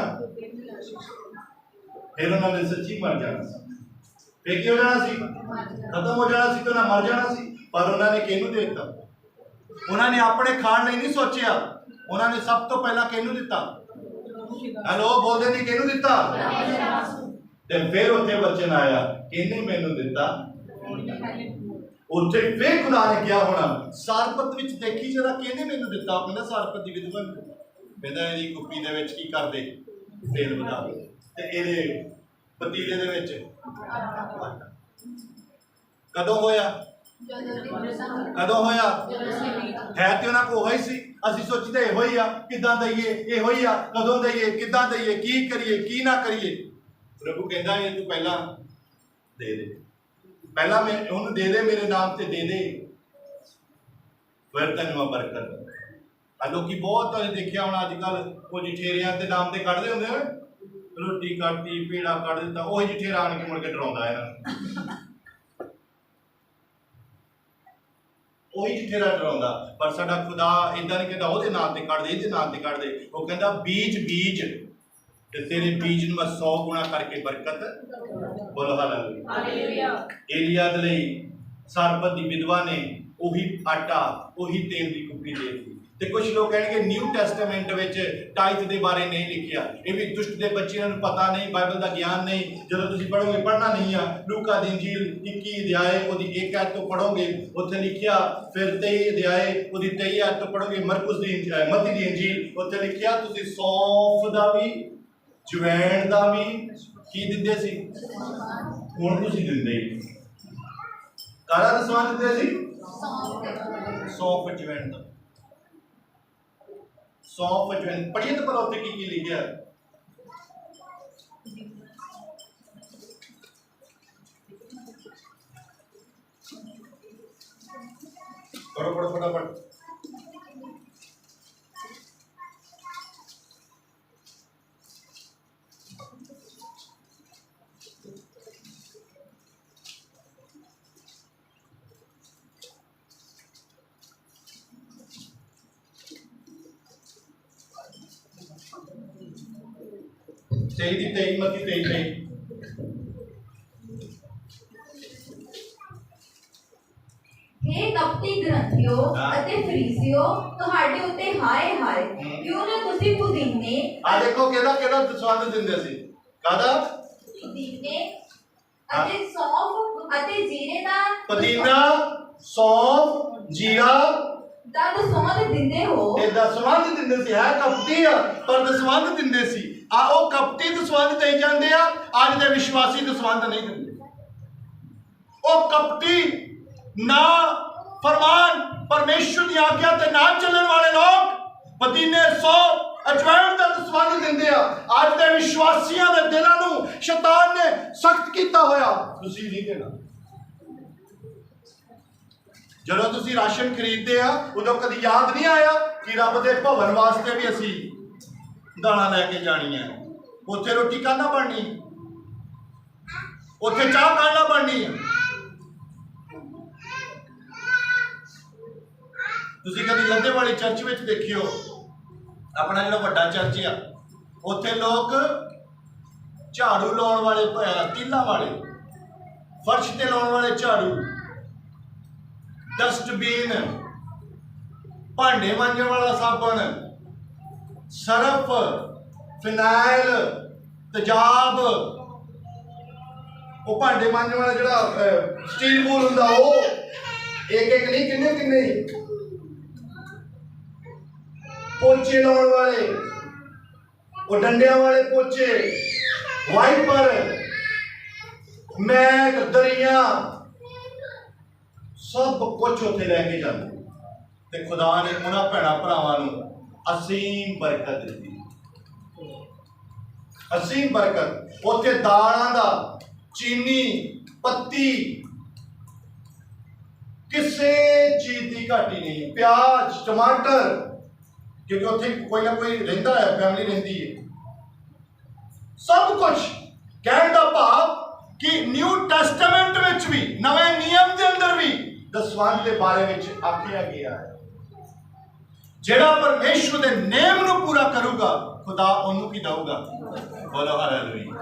ਫਿਰ ਉਹਨਾਂ ਨੇ ਸੱਚੀ ਮਰ ਜਾਣਾ। ਫੇਰ ਕੀ ਹੋ ਜਾਣਾ ਸੀ? ਖਤਮ ਹੋ ਜਾਣਾ ਸੀ ਤੇ ਉਹਨਾਂ ਮਰ ਜਾਣਾ ਸੀ। ਪਰ ਉਹਨਾਂ ਨੇ ਕਿਹਨੂੰ ਦੇ ਦਿੱਤਾ? ਉਹਨਾਂ ਨੇ ਆਪਣੇ ਖਾਣ ਲਈ ਨਹੀਂ ਸੋਚਿਆ, ਉਹਨਾਂ ਨੇ ਸਭ ਤੋਂ ਪਹਿਲਾਂ ਕਿਹਨੂੰ ਦਿੱਤਾ? ਹੈਲੋ, ਬੋਲਦੇ ਨਹੀਂ, ਕਿਹਨੂੰ ਦਿੱਤਾ? ਤੇ ਫਿਰ ਉੱਥੇ ਬਚਨ ਆਇਆ, ਕਿਹਨੇ ਮੈਨੂੰ ਦਿੱਤਾ? ਉੱਥੇ ਫਿਰ ਖੁਦਾ ਨੇ ਕਿਹਾ ਹੋਣਾ ਸਾਰਪਤ ਵਿੱਚ ਦੇਖੀ ਜਰਾ, ਕਿਹਨੇ ਮੈਨੂੰ ਦਿੱਤਾ? ਕਹਿੰਦਾ ਸਾਰਪਤ ਦੀ ਵਿਧਵਾ ਨੂੰ। ਕਹਿੰਦਾ ਇਹਦੀ ਕੁੱਪੀ ਦੇ ਵਿੱਚ ਕੀ ਕਰਦੇ? ਤੇਲ ਵਧਾ ਤੇ ਇਹਦੇ ਪਤੀਲੇ ਦੇ ਵਿੱਚ ਆਟਾ। ਕਦੋਂ ਹੋਇਆ? ਕਦੋਂ ਹੋਇਆ? ਹੈ ਤੇ ਉਹਨਾਂ ਕੋਲ ਹੀ ਸੀ। ਅਸੀਂ ਸੋਚਦੇ ਇਹੋ ਹੀ ਆ, ਕਿੱਦਾਂ ਦਈਏ, ਇਹੋ ਹੀ ਆ, ਕਦੋਂ ਦਈਏ, ਕਿੱਦਾਂ ਦਈਏ, ਕੀ ਕਰੀਏ, ਕੀ ਨਾ ਕਰੀਏ। ਪ੍ਰਭੂ ਕਹਿੰਦਾ ਇਹ ਤੂੰ ਪਹਿਲਾਂ ਦੇ ਦੇ, ਪਹਿਲਾਂ ਮੈਂ ਉਹਨੂੰ ਦੇ ਦੇ, ਮੇਰੇ ਨਾਮ ਤੇ ਦੇ ਦੇ, ਫਿਰ ਤੈਨੂੰ ਮੈਂ ਬਰਕਤ। ਆ ਲੋਕੀ ਬਹੁਤ ਦੇਖਿਆ ਹੁਣ ਅੱਜ ਕੱਲ ਉਹ ਜਠੇਰਿਆਂ ਦੇ ਨਾਮ ਤੇ ਕੱਢਦੇ ਹੁੰਦੇ ਨੇ, ਰੋਟੀ ਕੱਢਤੀ, ਪੇੜਾ ਕੱਢ ਦਿੱਤਾ, ਉਹੀ ਜਠੇਰਾ ਆਣ ਕੇ ਮੁੜ ਕੇ ਡਰਾਉਂਦਾ ਇਹਨਾਂ ਨੂੰ, ਉਹੀ ਜਠੇਰਾ ਡਰਾਉਂਦਾ। ਪਰ ਸਾਡਾ ਖੁਦਾ ਏਦਾਂ ਨਹੀਂ ਕਹਿੰਦਾ ਉਹਦੇ ਨਾਮ ਤੇ ਕੱਢ ਦੇ, ਇਹਦੇ ਨਾਮ ਤੇ ਕੱਢ ਦੇ। ਉਹ ਕਹਿੰਦਾ ਬੀਜ ਬੀਜ ਤੇ ਤੇਰੇ ਬੀਜ ਨੂੰ ਮੈਂ 100 ਗੁਣਾ ਕਰਕੇ ਬਰਕਤ। ਬੋਲੋ ਹਾਲੇਲੂਇਆ। ਏਲੀਆ ਦੇ ਲਈ ਸਾਰਪਤ ਦੀ ਵਿਧਵਾ ਨੇ ਉਹੀ ਆਟਾ, ਉਹੀ ਤੇਲ ਦੀ ਕੁੱਪੀ ਦੇ ਦਿੱਤੀ। ਤੇ ਕੁਝ ਲੋਕ ਕਹਿਣਗੇ ਨਿਊ ਟੈਸਟਾਮੈਂਟ ਵਿੱਚ ਟਾਈਥ ਦੇ ਬਾਰੇ ਨਹੀਂ ਲਿਖਿਆ, ਇਹ ਵੀ ਦੁਸ਼ਟ ਦੇ ਬੱਚਿਆਂ ਨੂੰ ਪਤਾ ਨਹੀਂ, ਬਾਈਬਲ ਦਾ ਗਿਆਨ ਨਹੀਂ। ਜਦੋਂ ਤੁਸੀਂ ਪੜ੍ਹੋਗੇ, ਪੜ੍ਹਨਾ ਨਹੀਂ ਆ, ਲੂਕਾ ਦੀ ਇੰਜੀਲ 21 ਅਧਿਆਏ ਉਹਦੀ 1 ਆਇਤ ਤੋਂ ਪੜ੍ਹੋਗੇ, ਉੱਥੇ ਲਿਖਿਆ। ਫਿਰ 23 ਅਧਿਆਏ ਉਹਦੀ 23 ਆਇਤ ਤੋਂ ਪੜ੍ਹੋਗੇ। ਮਰਕੁਸ ਦੀ ਮਤੀ ਦੀ ਇੰਜੀਲ, ਉੱਥੇ ਲਿਖਿਆ ਤੁਸੀਂ ਸੌਂਫ ਦਾ ਵੀ, ਜਵੈਣ ਦਾ ਵੀ ਕੀ ਦਿੰਦੇ ਸੀ? ਹੁਣ ਤੁਸੀਂ ਦਿੰਦੇ ਹੀ ਕਾਹਦਾ ਦਸਵਾਂ ਦਿੰਦੇ ਸੀ? ਸੌਂਫ ਜਵੈਣ ਦਾ। ਸੌਂਫ ਜਵੈਣ ਪੜ੍ਹੀਏ ਤਾਂ ਪਤਾ ਉੱਥੇ ਕੀ ਕੀ ਲਿਖਿਆ। ਪੜੋ ਪੜੋ ਫਟਾਫਟ। तेई दी 23 मती 23। हे कपटी ग्रंथियों ਅਤੇ ਫਰੀਸੀਓ, ਤੁਹਾਡੇ ਉੱਤੇ ਹਾਏ ਹਾਏ, ਕਿਉਂ ਨਾ ਤੁਸੀਂ ਪੁਦੀਨੇ। ਆ ਦੇਖੋ ਕਿਹਦਾ ਦਸਵੰਧ ਦਿੰਦੇ ਸੀ? ਕਾਹਦਾ? ਪੁਦੀਨੇ ਅਤੇ ਸੌਂਫ ਅਤੇ ਜੀਰੇ ਦਾ। ਪੁਦੀਨਾ, ਸੌਂਫ, ਜੀਰਾ ਦਾ ਦਸਵੰਧ ਦਿੰਦੇ ਹੋ। ਇਹ ਦਸਵੰਧ ਦਿੰਦੇ ਸੀ। ਹੈ ਕਪਟੀ ਆ ਪਰ ਦਸਵੰਧ ਦਿੰਦੇ ਸੀ। ਆ ਉਹ ਕਪਟੀ ਦਸਵੰਧ ਦੇਈ ਜਾਂਦੇ ਆ, ਅੱਜ ਦੇ ਵਿਸ਼ਵਾਸੀ ਦਸਵੰਧ ਨਹੀਂ ਦਿੰਦੇ। ਉਹ ਕਪਟੀ ਨਾ ਫਰਮਾਨ, परमेश्वर की आज्ञा ते ना चलने वाले लोग पुदीने, सौंफ, अजवाइन का दसवंध दिंदे आ। आज दे विश्वासियों के दिलों नूं शैतान ने सख्त किया होया, तुसीं नहीं देना। जदों तुसीं राशन खरीदते आ उदों कदी याद नहीं आया कि रब दे भवन वास्ते भी असीं दाना लैके जानी है, उत्थे रोटी काहदा बननी, उत्थे चाह काहदा बननी है। ਤੁਸੀਂ ਕਦੀ ਲੰਦੇ ਵਾਲੀ ਚਰਚ ਵਿੱਚ ਦੇਖਿਓ, ਆਪਣਾ ਜਿਹੜਾ ਵੱਡਾ ਚਰਚ ਆ, ਉੱਥੇ ਲੋਕ ਝਾੜੂ ਲਾਉਣ ਵਾਲੇ, ਤੀਲਾਂ ਵਾਲੇ, ਫਰਸ਼ ਤੇ ਲਾਉਣ ਵਾਲੇ ਝਾੜੂ, ਡਸਟਬਿਨ, ਭਾਂਡੇ ਮਾਂਜਣ ਵਾਲਾ ਸਾਬਣ, ਸਰਫ, ਫਿਨਾਇਲ, ਤੇਜ਼ਾਬ, ਉਹ ਭਾਂਡੇ ਮਾਂਜਣ ਵਾਲਾ ਜਿਹੜਾ ਸਟੀਲ ਬੋਲ ਹੁੰਦਾ, ਉਹ ਇੱਕ ਇੱਕ ਨਹੀਂ ਕਿੰਨੇ ਕਿੰਨੇ, पोचे लाने वाले, वो डंडिया वाले पोचे, वाइपर, मैट, दरिया, सब कुछ उत्थे लैके जाते। ते खुदा ने उन्हां भैणां भरावां नूं असीम बरकत दी, असीम बरकत। उत्थे दालां दा, चीनी, पत्ती, किसी चीज की घाटी नहीं, प्याज, टमाटर, क्योंकि उत्थे कोई ना कोई रहिंदा है, फैमिली रहिंदी है। सब कुछ कहने का भाव कि न्यू टेस्टामेंट विच भी, नवे नियम के अंदर भी दसवंध के बारे में आख्या गया है। जेड़ा परमेश्वर के नेम नूं पूरा करूगा, खुदा उन्होंने की दऊगा। बोलो हालेलुया।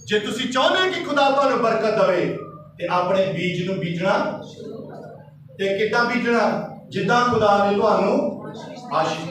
जे तुसी चाहुंदे कि खुदा तुहानू बरकत देवे ते अपने बीज नू बीजना ते किदां बीजना जिद्दां खुदा ने तुहानू आशीष